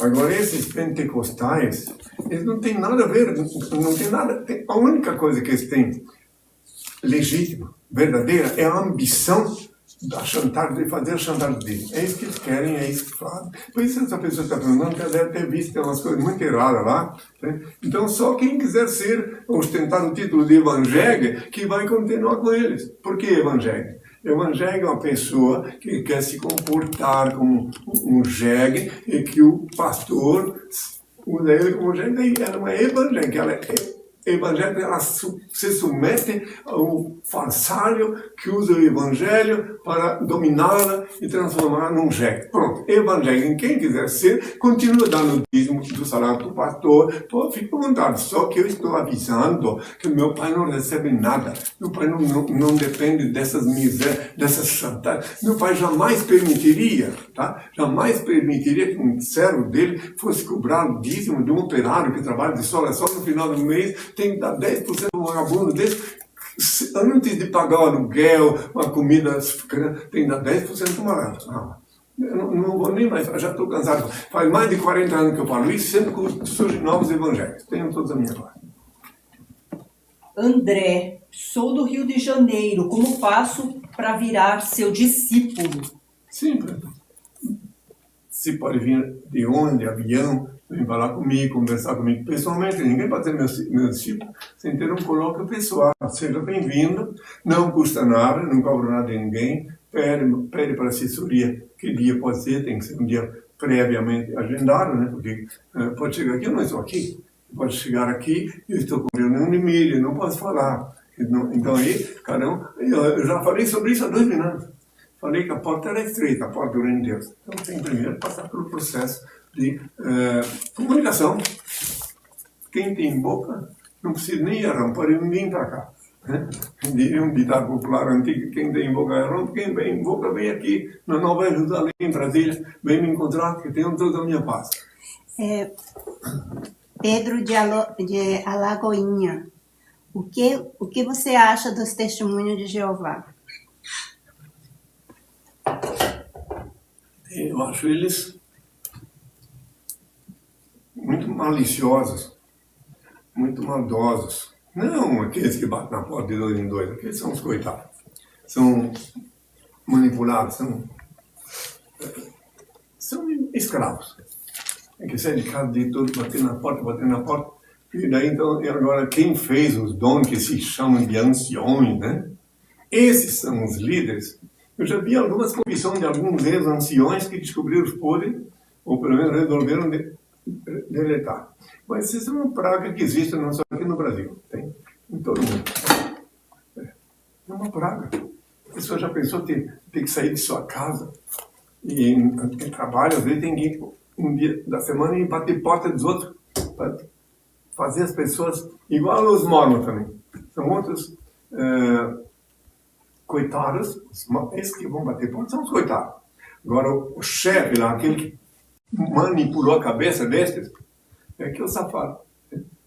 Agora, esses pentecostais, eles não têm nada a ver, não tem nada, a única coisa que eles têm legítima, verdadeira, é a ambição da chantagem, de fazer a chantagem dele. É isso que eles querem, é isso que fazem. Por isso essa pessoa está perguntando, que ela deve ter visto umas coisas muito erradas lá. Né? Então só quem quiser ostentar o título de evangélico que vai continuar com eles. Por que evangélico? Evangélico é uma pessoa que quer se comportar como um jegue e que o pastor usa ele como jegue. Ela não é evangélica, ela é evangélica, ela se submete ao falsário que usa o evangelho para dominá-la e transformá-la num jegue. Pronto, evangélico, quem quiser ser, continua dando o dízimo do salário do pastor, fica à vontade. Só que eu estou avisando que meu pai não recebe nada. Meu pai não depende dessas misérias, dessas chantagens. Meu pai jamais permitiria, tá? Jamais permitiria que um servo dele fosse cobrar o dízimo de um operário que trabalha de sol a sol no final do mês, tem que dar 10% de um vagabundo desse. Antes de pagar o aluguel, uma comida, tem que dar 10% do barato. Eu não vou nem mais, já estou cansado. Faz mais de 40 anos que eu falo isso, sempre que surgem novos evangélicos. Tenho todos a minha parte. André, sou do Rio de Janeiro. Como faço para virar seu discípulo? Simples. Se pode vir de onde, de avião, vem falar comigo, conversar comigo pessoalmente. Ninguém pode ser meu discípulo sem ter um colóquio pessoal. Seja bem-vindo, não custa nada, não cobra nada de ninguém. Pede para a assessoria que dia pode ser, tem que ser um dia previamente agendado, né? Porque pode chegar aqui, eu não estou aqui. Pode chegar aqui, eu estou com reunião de mídia, não posso falar. Então aí, cada um... Eu já falei sobre isso há 2 minutos. Falei que a porta era estreita, a porta do reino de Deus. Então tem primeiro que passar pelo processo de comunicação. Quem tem boca não precisa nem errar, pode vir para cá. Né? Diria um ditado popular antigo: quem tem boca erra, quem tem boca vem aqui na Nova Jerusalém, em Brasília, vem me encontrar, que tenham toda a minha paz. Pedro de Alagoinha, o que você acha dos testemunhos de Jeová? Eu acho eles muito maliciosos, muito maldosos. Não aqueles que batem na porta de 2 em 2, aqueles são os coitados. São manipulados, são escravos. Tem que sair de casa de todo, bater na porta. E daí, então, agora, quem fez os dons que se chamam de anciões, né? Esses são os líderes. Eu já vi algumas comissões de alguns ex-anciões que descobriram os podres, ou pelo menos resolveram deletar. Mas isso é uma praga que existe não só aqui no Brasil, tem em todo mundo. É uma praga. A pessoa já pensou ter que sair de sua casa e em trabalho, às vezes tem que ir um dia da semana e bater porta dos outros para fazer as pessoas igual os mormons também. São outros coitados, esses que vão bater porta são os coitados. Agora o chefe lá, aquele que manipulou a cabeça destes, é que é o safado.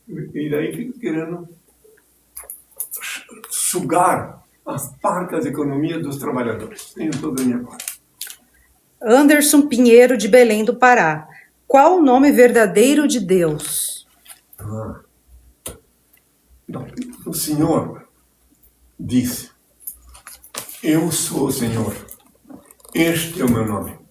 E daí fica querendo sugar as parcas economias dos trabalhadores. Tenho toda a minha parte. Anderson Pinheiro, de Belém do Pará. Qual o nome verdadeiro de Deus? Não, o Senhor disse: eu sou o Senhor, este é o meu nome.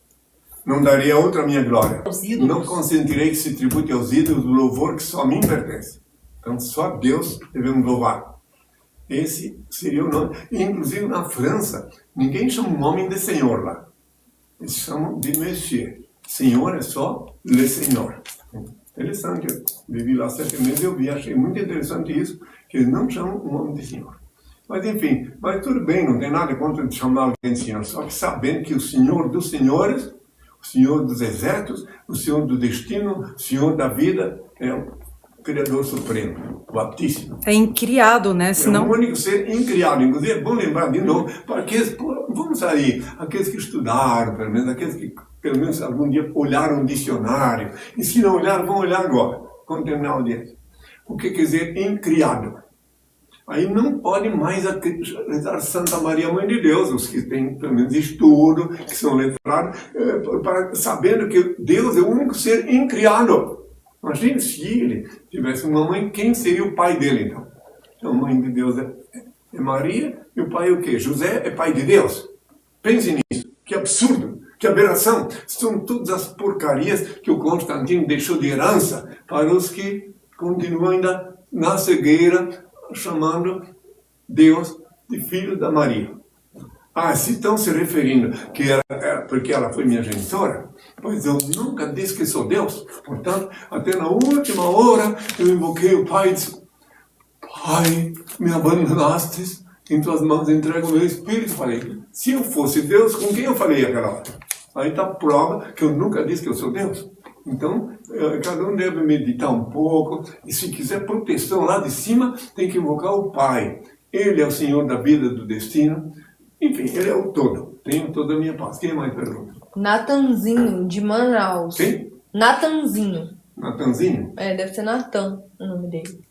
Não darei a outra minha glória. Não consentirei que se tribute aos ídolos o louvor que só a mim pertence. Então só a Deus devemos louvar. Esse seria o nome. Inclusive na França, ninguém chama um homem de Senhor lá. Eles chamam de Monsieur. Senhor é só Le Senhor. Interessante. Eu vivi lá 7 meses e eu vi, achei muito interessante isso, que eles não chamam um homem de Senhor. Mas enfim, mas tudo bem, não tem nada contra de chamar alguém de Senhor. Só que sabendo que o Senhor dos Senhores, o Senhor dos exércitos, o Senhor do destino, o Senhor da vida, é o Criador Supremo, o Altíssimo. É incriado, né? Senão... É o único ser incriado. Inclusive, é bom lembrar de novo, para aqueles, vamos aí, aqueles que estudaram, pelo menos, aqueles que, pelo menos, algum dia olharam um dicionário. E se não olharam, vão olhar agora, quando terminar a audiência. O que quer dizer incriado? Aí não pode mais rezar Santa Maria, Mãe de Deus, os que têm, pelo menos, estudo, que são letrados, sabendo que Deus é o único ser incriado. Imagine se ele tivesse uma mãe, quem seria o pai dele, então? Então, a mãe de Deus é Maria, e o pai é o quê? José é pai de Deus. Pense nisso. Que absurdo, que aberração. São todas as porcarias que o Constantino deixou de herança para os que continuam ainda na cegueira, chamando Deus de filho da Maria. Se estão se referindo que porque ela foi minha genitora, pois eu nunca disse que sou Deus. Portanto, até na última hora, eu invoquei o Pai e disse: Pai, me abandonastes, em tuas mãos entrego o meu espírito. Falei, se eu fosse Deus, com quem eu falei aquela hora? Aí está a prova que eu nunca disse que eu sou Deus. Então, cada um deve meditar um pouco, e se quiser proteção lá de cima, tem que invocar o Pai. Ele é o Senhor da vida, do destino. Enfim, ele é o todo. Tenho toda a minha paz. Quem mais pergunta? Natanzinho, de Manaus. Quem? Natanzinho. Natanzinho? Deve ser Natan o nome dele.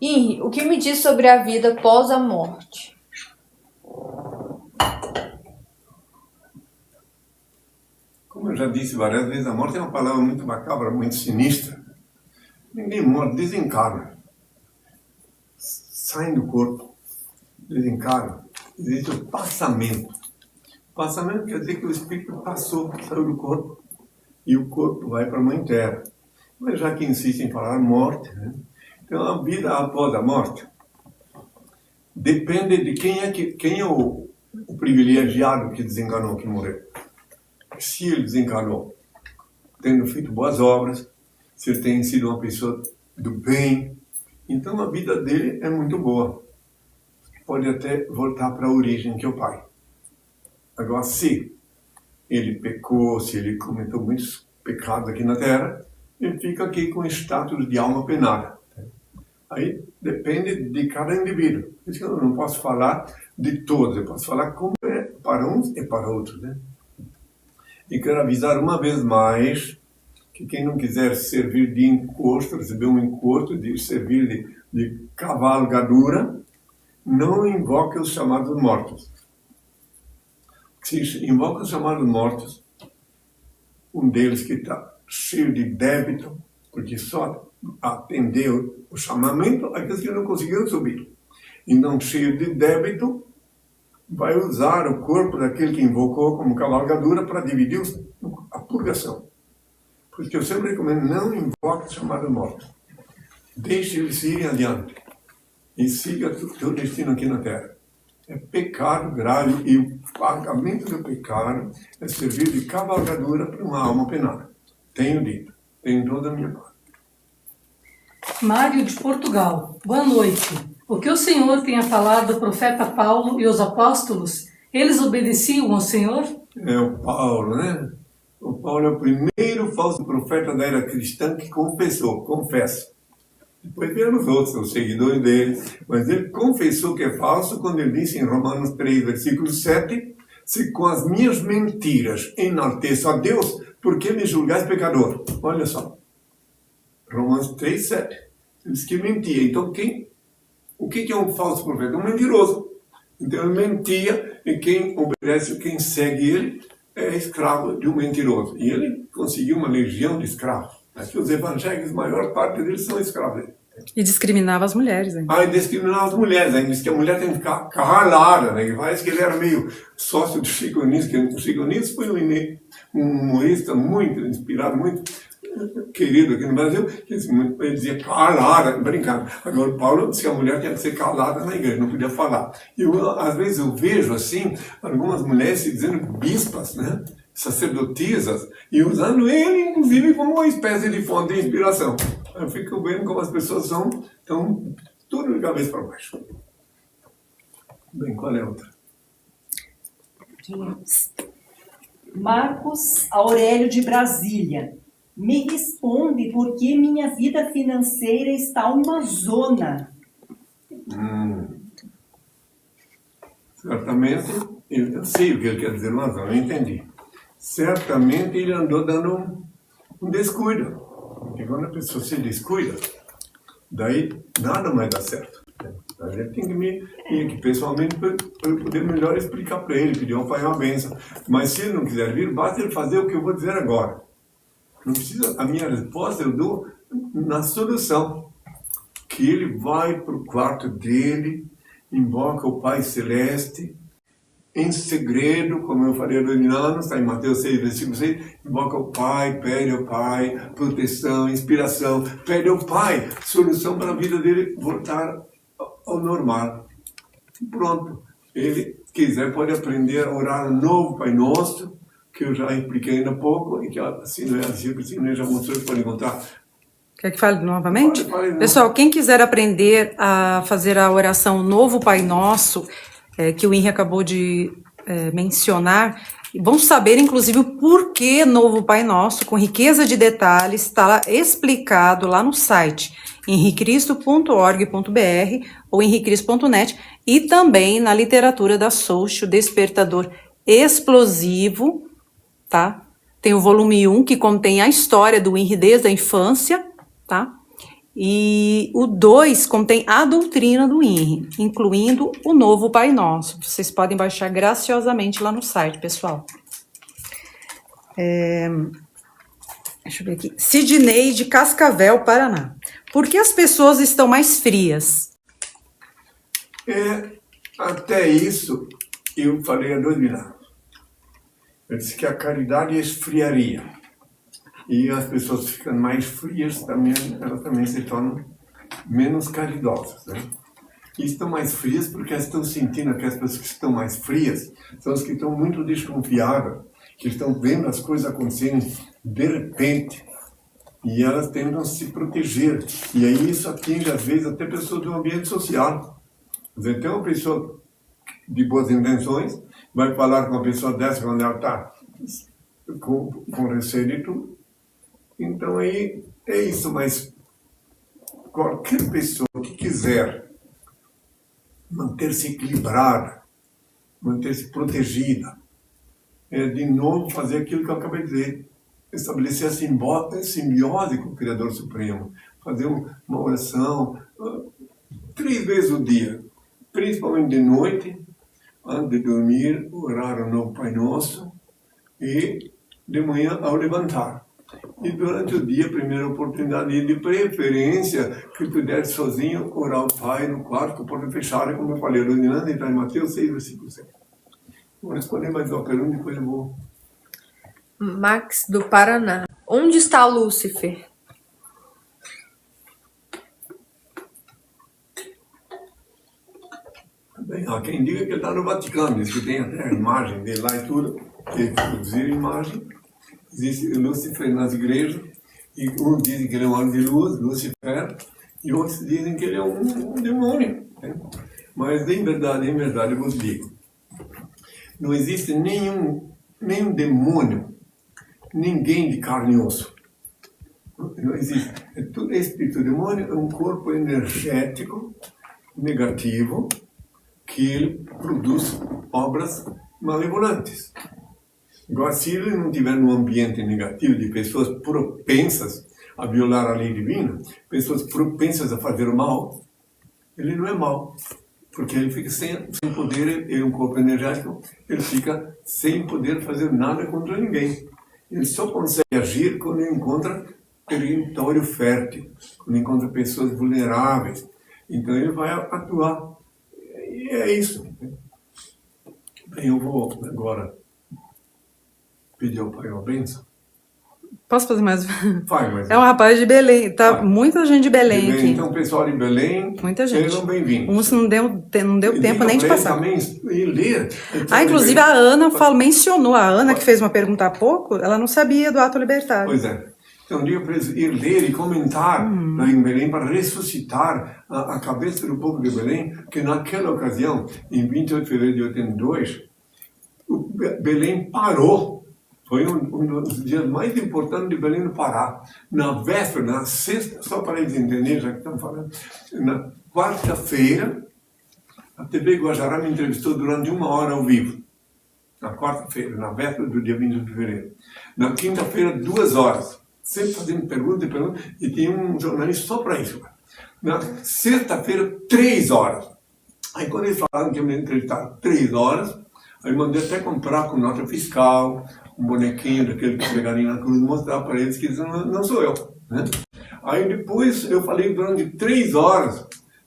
Henri, o que me diz sobre a vida pós a morte? Como eu já disse várias vezes, a morte é uma palavra muito macabra, muito sinistra. Ninguém morre, desencarna. Saem do corpo, desencarna. Existe o passamento. Passamento quer dizer que o espírito passou, saiu do corpo, e o corpo vai para a mãe terra. Mas já que insistem em falar morte, né? Então a vida após a morte depende de quem é o privilegiado que desenganou, que morreu. Se ele desencarnou tendo feito boas obras, se ele tem sido uma pessoa do bem, então a vida dele é muito boa. Pode até voltar para a origem, que é o Pai. Agora, se ele pecou, se ele cometeu muitos pecados aqui na Terra, ele fica aqui com status de alma penada. Aí depende de cada indivíduo. Por isso que eu não posso falar de todos, eu posso falar como é para uns e para outros, né? E quero avisar uma vez mais que quem não quiser servir de encosto, receber um encosto, de servir de cavalgadura, não invoque os chamados mortos. Se invoca os chamados mortos, um deles que está cheio de débito, porque só atendeu o chamamento, aqueles que não conseguiram subir. Então, cheio de débito, vai usar o corpo daquele que invocou como cavalgadura para dividir a purgação. Por isso que eu sempre recomendo, não invoque os chamados mortos. Deixe eles irem adiante. E siga o teu destino aqui na Terra. É pecado grave e o pagamento do pecado é servir de cavalgadura para uma alma penada. Tenho dito. Tenho toda a minha parte. Mário de Portugal. Boa noite. O que o Senhor tenha falado do profeta Paulo e os apóstolos, eles obedeciam ao Senhor? É o Paulo, né? O Paulo é o primeiro falso profeta da era cristã que confessa. Depois vieram os outros, os seguidores dele. Mas ele confessou que é falso quando ele disse em Romanos 3, versículo 7, se com as minhas mentiras enalteço a Deus, por que me julgais pecador? Olha só. Romanos 3, 7. Ele disse que mentia. Então, o que é um falso profeta? Um mentiroso. Então, ele mentia e quem obedece, quem segue ele, é escravo de um mentiroso. E ele conseguiu uma legião de escravos. Aqui os evangélicos, a maior parte deles são escravos. E discriminava as mulheres ainda. E discriminava as mulheres. Ainda disse que a mulher tem que ficar calada, né? Parece que ele era meio sócio do Chico Anísio, que o Chico Anísio foi um humorista muito inspirado, muito querido aqui no Brasil, que ele dizia calada, brincando. Agora o Paulo disse que a mulher tinha que ser calada na igreja, não podia falar. E às vezes eu vejo assim, algumas mulheres se dizendo bispas, né? Sacerdotisas, e usando ele, inclusive, como uma espécie de fonte de inspiração. Eu fico vendo como as pessoas estão tudo de cabeça para baixo. Bem, qual é a outra? Marcos Aurélio de Brasília. Me responde por que minha vida financeira está uma zona. Certamente, eu sei o que ele quer dizer, mas eu não entendi. Certamente ele andou dando um descuido. Porque quando a pessoa se descuida, daí nada mais dá certo. A gente tem que ir aqui pessoalmente para eu poder melhor explicar para ele, pedir ao Pai uma bênção. Mas se ele não quiser vir, basta ele fazer o que eu vou dizer agora. Não precisa, a minha resposta eu dou na solução. Que ele vai para o quarto dele, invoca o Pai Celeste em segredo, como eu falei há 2 mil anos, está em Mateus 6, versículo 6, invoca o Pai, pede ao Pai proteção, inspiração, pede ao Pai solução para a vida dele voltar ao normal. Pronto. Ele quiser pode aprender a orar um novo Pai Nosso, que eu já expliquei ainda há pouco, e que assim não é assim, já mostrou que pode encontrar. Quer que fale novamente? Fale, Pessoal, quem quiser aprender a fazer a oração Novo Pai Nosso, que o Henri acabou de mencionar, vamos saber, inclusive, o porquê Novo Pai Nosso, com riqueza de detalhes, está lá explicado lá no site henricristo.org.br ou henricristo.net e também na literatura da Souch, o Despertador Explosivo, tá? Tem o volume 1, que contém a história do Henri desde a infância, tá? E o 2 contém a doutrina do Henri, incluindo o Novo Pai Nosso. Vocês podem baixar graciosamente lá no site, pessoal. Deixa eu ver aqui. Sidney, de Cascavel, Paraná. Por que as pessoas estão mais frias? Até isso, eu falei há 2 mil anos. Eu disse que a caridade esfriaria. E as pessoas ficam mais frias, elas também se tornam menos caridosas. Né? E estão mais frias porque elas estão sentindo que as pessoas que estão mais frias são as que estão muito desconfiadas, que estão vendo as coisas acontecerem de repente. E elas tentam se proteger. E aí isso atinge, às vezes, até pessoas do ambiente social. Quer dizer, tem uma pessoa de boas intenções, vai falar com uma pessoa dessa quando ela está com receio de tudo. Então aí é isso, mas qualquer pessoa que quiser manter-se equilibrada, manter-se protegida, de novo fazer aquilo que eu acabei de dizer, estabelecer a simbiose com o Criador Supremo, fazer uma oração 3 vezes o dia, principalmente de noite, antes de dormir, orar o Novo Pai Nosso e de manhã ao levantar. E durante o dia, a primeira oportunidade, de preferência, que puder sozinho orar ao Pai no quarto, porta fechada, como eu falei, ordenando, está em Mateus 6, versículo 7. Vou responder mais uma pergunta, depois eu vou. Max, do Paraná. Onde está Lúcifer? Bem, há quem diga que ele está no Vaticano, diz que tem até a imagem dele lá e tudo, que produziram imagem. Existe Lúcifer nas igrejas, e uns dizem que ele é um anjo de luz, Lúcifer, e outros dizem que ele é um demônio. Né? Mas, em verdade, eu vos digo, não existe nenhum demônio, ninguém de carne e osso. Não existe. Todo espírito demônio é um corpo energético, negativo, que ele produz obras malevolentes. Agora, se ele não estiver num ambiente negativo de pessoas propensas a violar a lei divina, pessoas propensas a fazer o mal, ele não é mal, porque ele fica sem poder, ele é um corpo energético, ele fica sem poder fazer nada contra ninguém. Ele só consegue agir quando encontra território fértil, quando encontra pessoas vulneráveis. Então ele vai atuar. E é isso. Bem, eu vou agora pedir ao Pai uma bênção. Posso fazer mais? Vai, mas é um rapaz de Belém, tá? Muita gente de Belém aqui. Então, pessoal de Belém, muita gente. Sejam bem-vindos. Uns não deu tempo nem de passar. Também, e ler. Inclusive a Ana mencionou, a Ana que fez uma pergunta há pouco, ela não sabia do ato libertário. Pois é. Então, diga para eles ir ler e comentar lá em Belém para ressuscitar a cabeça do povo de Belém, que naquela ocasião, em 28 de fevereiro de 82, Belém parou. Foi um dos dias mais importantes de Belém do Pará. Na véspera, na sexta, só para eles entenderem, já que estamos falando, na quarta-feira, a TV Guajará me entrevistou durante 1 hora ao vivo. Na quarta-feira, na véspera do dia 20 de fevereiro. Na quinta-feira, 2 horas. Sempre fazendo pergunta, e tinha um jornalista só para isso. Na sexta-feira, 3 horas. Aí quando eles falaram que eu me entrevistaram 3 horas, aí mandei até comprar com nota fiscal, um bonequinho daquele que pegaria na cruz, mostrar para eles que isso não sou eu. Né? Aí depois eu falei durante 3 horas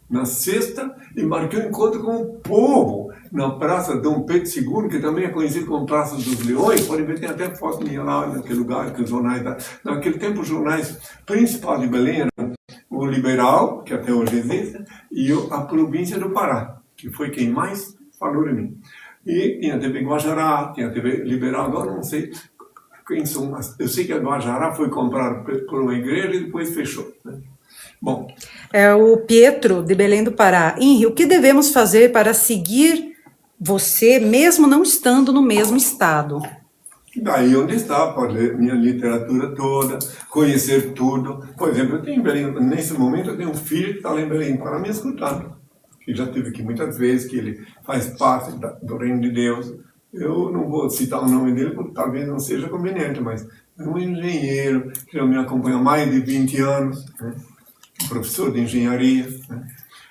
Na sexta, ele marcou um encontro com o povo na Praça Dom Pedro II, que também é conhecido como Praça dos Leões. Podem ver, tem até foto minha lá naquele lugar, que os jornais... Naquele tempo, os jornais principais de Belém eram o Liberal, que até hoje existe, e a Província do Pará, que foi quem mais falou de mim. E tinha a TV Guajará, tinha a TV Liberal, agora não sei quem são, mas eu sei que a Guajará foi comprada por uma igreja e depois fechou, né? Bom. É o Pietro, de Belém do Pará. Henri, o que devemos fazer para seguir você, mesmo não estando no mesmo estado? Daí onde está, pode ler minha literatura toda, conhecer tudo. Por exemplo, eu tenho em Belém, nesse momento eu tenho um filho que está lá em Belém para me escutar, que já esteve aqui muitas vezes, que ele faz parte do reino de Deus. Eu não vou citar o nome dele, porque talvez não seja conveniente, mas é um engenheiro que já me acompanha há mais de 20 anos, né? Professor de engenharia, né?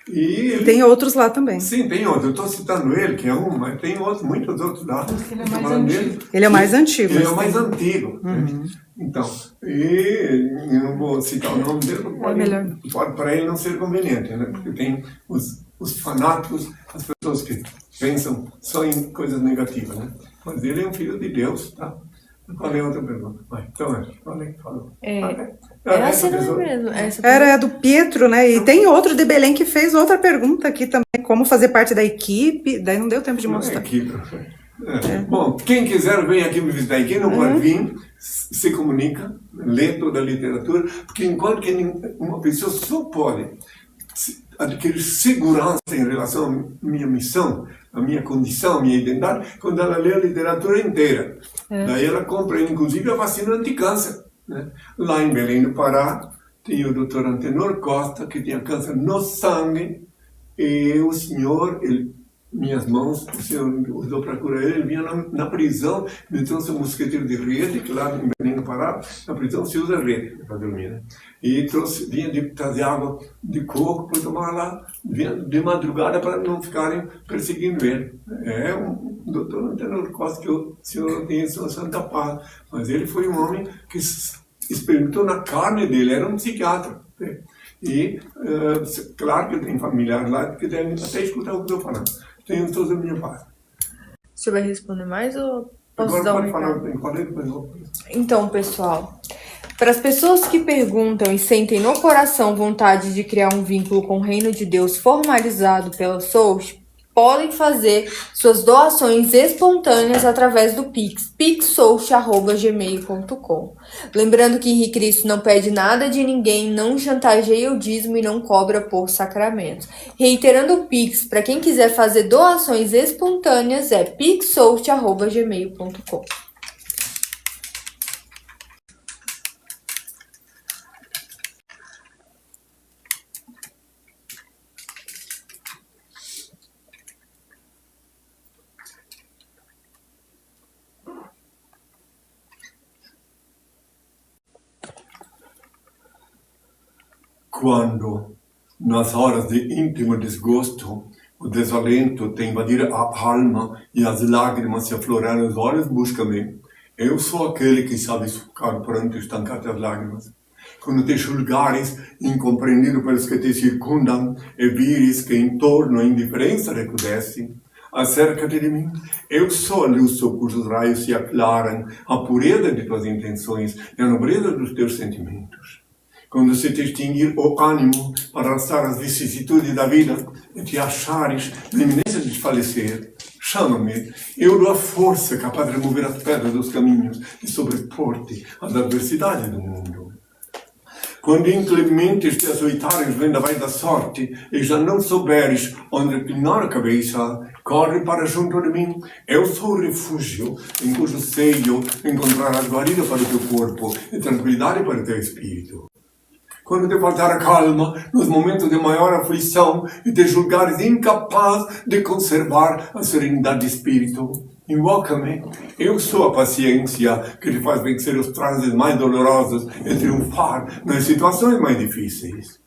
E ele... Tem outros lá também. Sim, tem outros. Eu estou citando ele, que é um, mas tem outros, muitos outros lá. Ele é mais antigo. Ele é o mais antigo. Ele é o mais antigo. Né? Então, eu não vou citar o nome dele, porque pode para ele não ser conveniente, né? Porque tem os fanáticos, as pessoas que pensam só em coisas negativas, né? Mas ele é um filho de Deus, tá? Qual é a outra pergunta? Então, qual é que falou? Essa não é mesmo. Era do Pietro, né? E tem outro de Belém que fez outra pergunta aqui também, como fazer parte da equipe, daí não deu tempo de mostrar. Bom, quem quiser vem aqui me visitar, e quem não pode vir, se comunica, lê toda a literatura, porque enquanto que uma pessoa só pode adquirir segurança em relação à minha missão, a minha condição, a minha identidade, quando ela lê a literatura inteira. Daí ela compra, inclusive, a vacina anti-câncer, né? Lá em Belém do Pará, tem o Dr. Antenor Costa, que tinha câncer no sangue, e o senhor, minhas mãos, o senhor usou para curar ele vinha na prisão, me trouxe um mosqueteiro de rede, que lá em Belém do Pará, na prisão se usa rede para dormir, né? E vinha trazer água de coco para tomar lá, vinha de madrugada para não ficarem perseguindo ele. É um doutor Antenor Costa, que o senhor tem em sua santa paz, mas ele foi um homem que experimentou na carne dele, era um psiquiatra, né? E, claro que eu tenho familiares lá que devem até escutar o que eu estou falando. Tenho toda a minha parte. Você vai responder mais ou posso Agora dar um pode falar, recado? Então, pessoal, para as pessoas que perguntam e sentem no coração vontade de criar um vínculo com o reino de Deus formalizado pela Souls, podem fazer suas doações espontâneas através do Pix, pixsouch@gmail.com. Lembrando que Henri Cristo não pede nada de ninguém, não chantageia o dízimo e não cobra por sacramentos. Reiterando o Pix, para quem quiser fazer doações espontâneas, é pixsouch@gmail.com. Quando, nas horas de íntimo desgosto, o desalento te invadir a alma e as lágrimas se aflorar nos olhos, busca-me. Eu sou aquele que sabe sufocar o pranto e estancar-te as lágrimas. Quando te julgares incompreendido pelos que te circundam e vires que em torno a indiferença recrudesce, acerca-te de mim. Eu sou a luz sob cujos raios se aclaram a pureza de tuas intenções e a nobreza dos teus sentimentos. Quando se te extinguir o ânimo para arrastar as vicissitudes da vida e te achares na iminência de falecer, chama-me. Eu dou a força capaz de remover as pedras dos caminhos e sobrepor-te às adversidades do mundo. Quando inclementes te açoitarem os vendavais da sorte e já não souberes onde reclinar a cabeça, corre para junto de mim. Eu sou o refúgio em cujo seio encontrarás guarida para o teu corpo e tranquilidade para o teu espírito. Quando te faltar a calma nos momentos de maior aflição e te julgares incapaz de conservar a serenidade de espírito, invoca-me. Eu sou a paciência que te faz vencer os transes mais dolorosos e triunfar nas situações mais difíceis.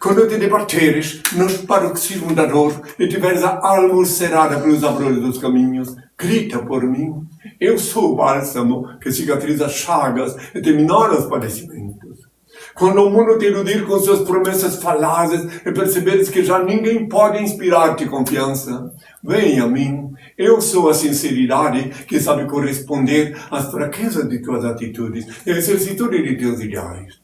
Quando te debateres nos paroxismos da dor e tiveres a alma ulcerada pelos abrolhos dos caminhos, grita por mim. Eu sou o bálsamo que cicatriza chagas e te minora os padecimentos. Quando o mundo te iludir com suas promessas falazes e perceberes que já ninguém pode inspirar-te confiança, vem a mim. Eu sou a sinceridade que sabe corresponder às fraquezas de tuas atitudes e às vicissitudes de teus ideais.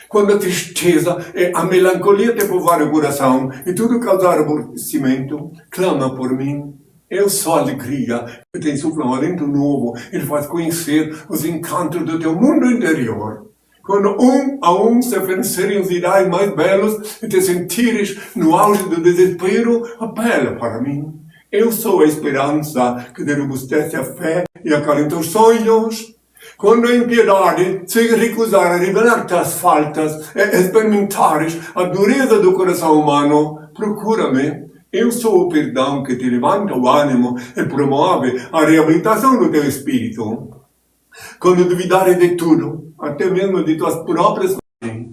Quando a tristeza e a melancolia te povoar o coração e tudo causar aborrecimento, clama por mim. Eu sou a alegria que te insufla um alento novo e te faz conhecer os encantos do teu mundo interior. Quando a um se oferecerem os ideais mais belos e te sentires no auge do desespero, apela para mim. Eu sou a esperança que te robustece a fé e acalenta os sonhos. Quando a impiedade se recusar a revelar-te as faltas e experimentares a dureza do coração humano, procura-me. Eu sou o perdão que te levanta o ânimo e promove a reabilitação do teu espírito. Quando duvidares de tudo, até mesmo de tuas próprias coisas,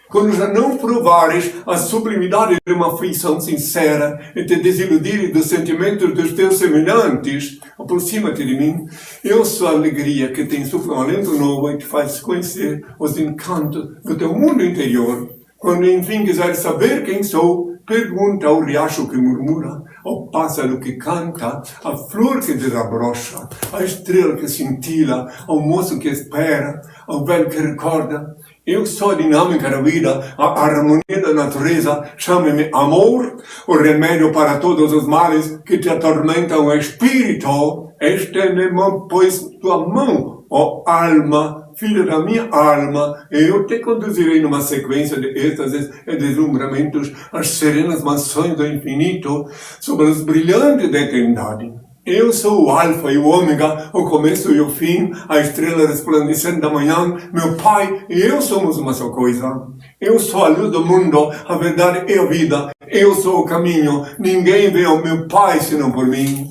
quando já não provares a sublimidade de uma afeição sincera e te desiludires dos sentimentos dos teus semelhantes, aproxima-te de mim. Eu sou a alegria que te insufla um alento novo e te faz conhecer os encantos do teu mundo interior. Quando enfim quiseres saber quem sou, pergunta ao riacho que murmura, ao pássaro que canta, à flor que desabrocha, à estrela que cintila, ao moço que espera, ao velho que recorda. Eu sou a dinâmica da vida, a harmonia da natureza. Chame-me amor, o remédio para todos os males que te atormentam o espírito. Estende-me, pois, tua mão, ó alma, filha da minha alma, e eu te conduzirei numa sequência de êxtases e deslumbramentos às serenas mansões do infinito, sobre os brilhantes da eternidade. Eu sou o alfa e o ômega, o começo e o fim, a estrela resplandecente da manhã. Meu Pai e eu somos uma só coisa. Eu sou a luz do mundo, a verdade e a vida. Eu sou o caminho. Ninguém vê ao meu Pai senão por mim.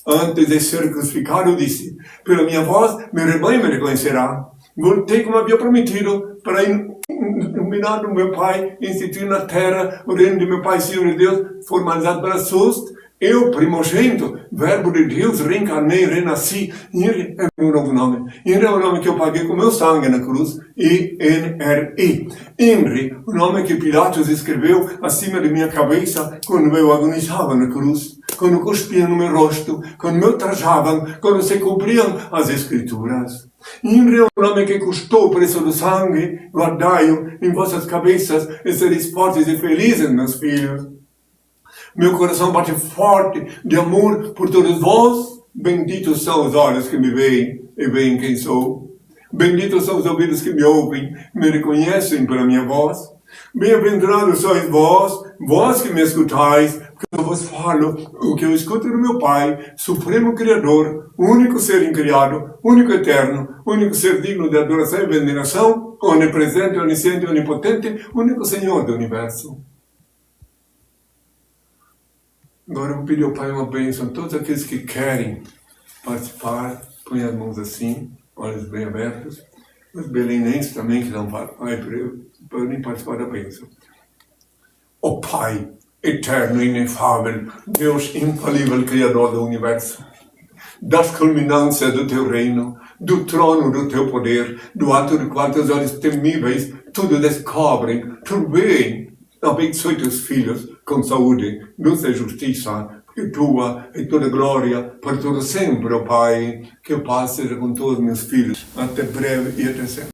Antes de ser crucificado, disse: pela minha voz, meu rebanho me reconhecerá. Voltei como havia prometido, para iluminar o meu Pai, instituir na terra o reino de meu Pai, Senhor e Deus, formalizado pela SUST. Eu, primogênito, verbo de Deus, reencarnei, renasci. INRI é meu novo nome. INRI é o nome que eu paguei com meu sangue na cruz. INRI. INRI, o nome que Pilatos escreveu acima de minha cabeça quando eu agonizava na cruz, quando cuspiam no meu rosto, quando me ultrajavam, quando se cumpriam as Escrituras. INRI é o nome que custou o preço do sangue. Guardai-o em vossas cabeças e sereis fortes e felizes, meus filhos. Meu coração bate forte de amor por todos vós. Benditos são os olhos que me veem e veem quem sou. Benditos são os ouvidos que me ouvem e me reconhecem pela minha voz. Bem-aventurados sois vós, vós que me escutais, porque eu vos falo o que eu escuto do meu Pai, Supremo Criador, único ser incriado, único eterno, único ser digno de adoração e veneração, onipresente, onisciente, onipotente, único Senhor do Universo. Agora eu vou pedir ao Pai uma bênção. Todos aqueles que querem participar, põem as mãos assim, olhos bem abertos. Os belenenses também que não podem participar da bênção. Ó Pai, eterno e inefável, Deus infalível, Criador do Universo, das culminâncias do Teu reino, do trono do Teu poder, do ato de qual Teus olhos temíveis tudo descobrem, tudo veem. Abençoe Teus filhos com saúde, luz e justiça, e Tua e toda glória, por todo sempre, ó Pai. Que a paz seja com todos meus filhos. Até breve e até sempre.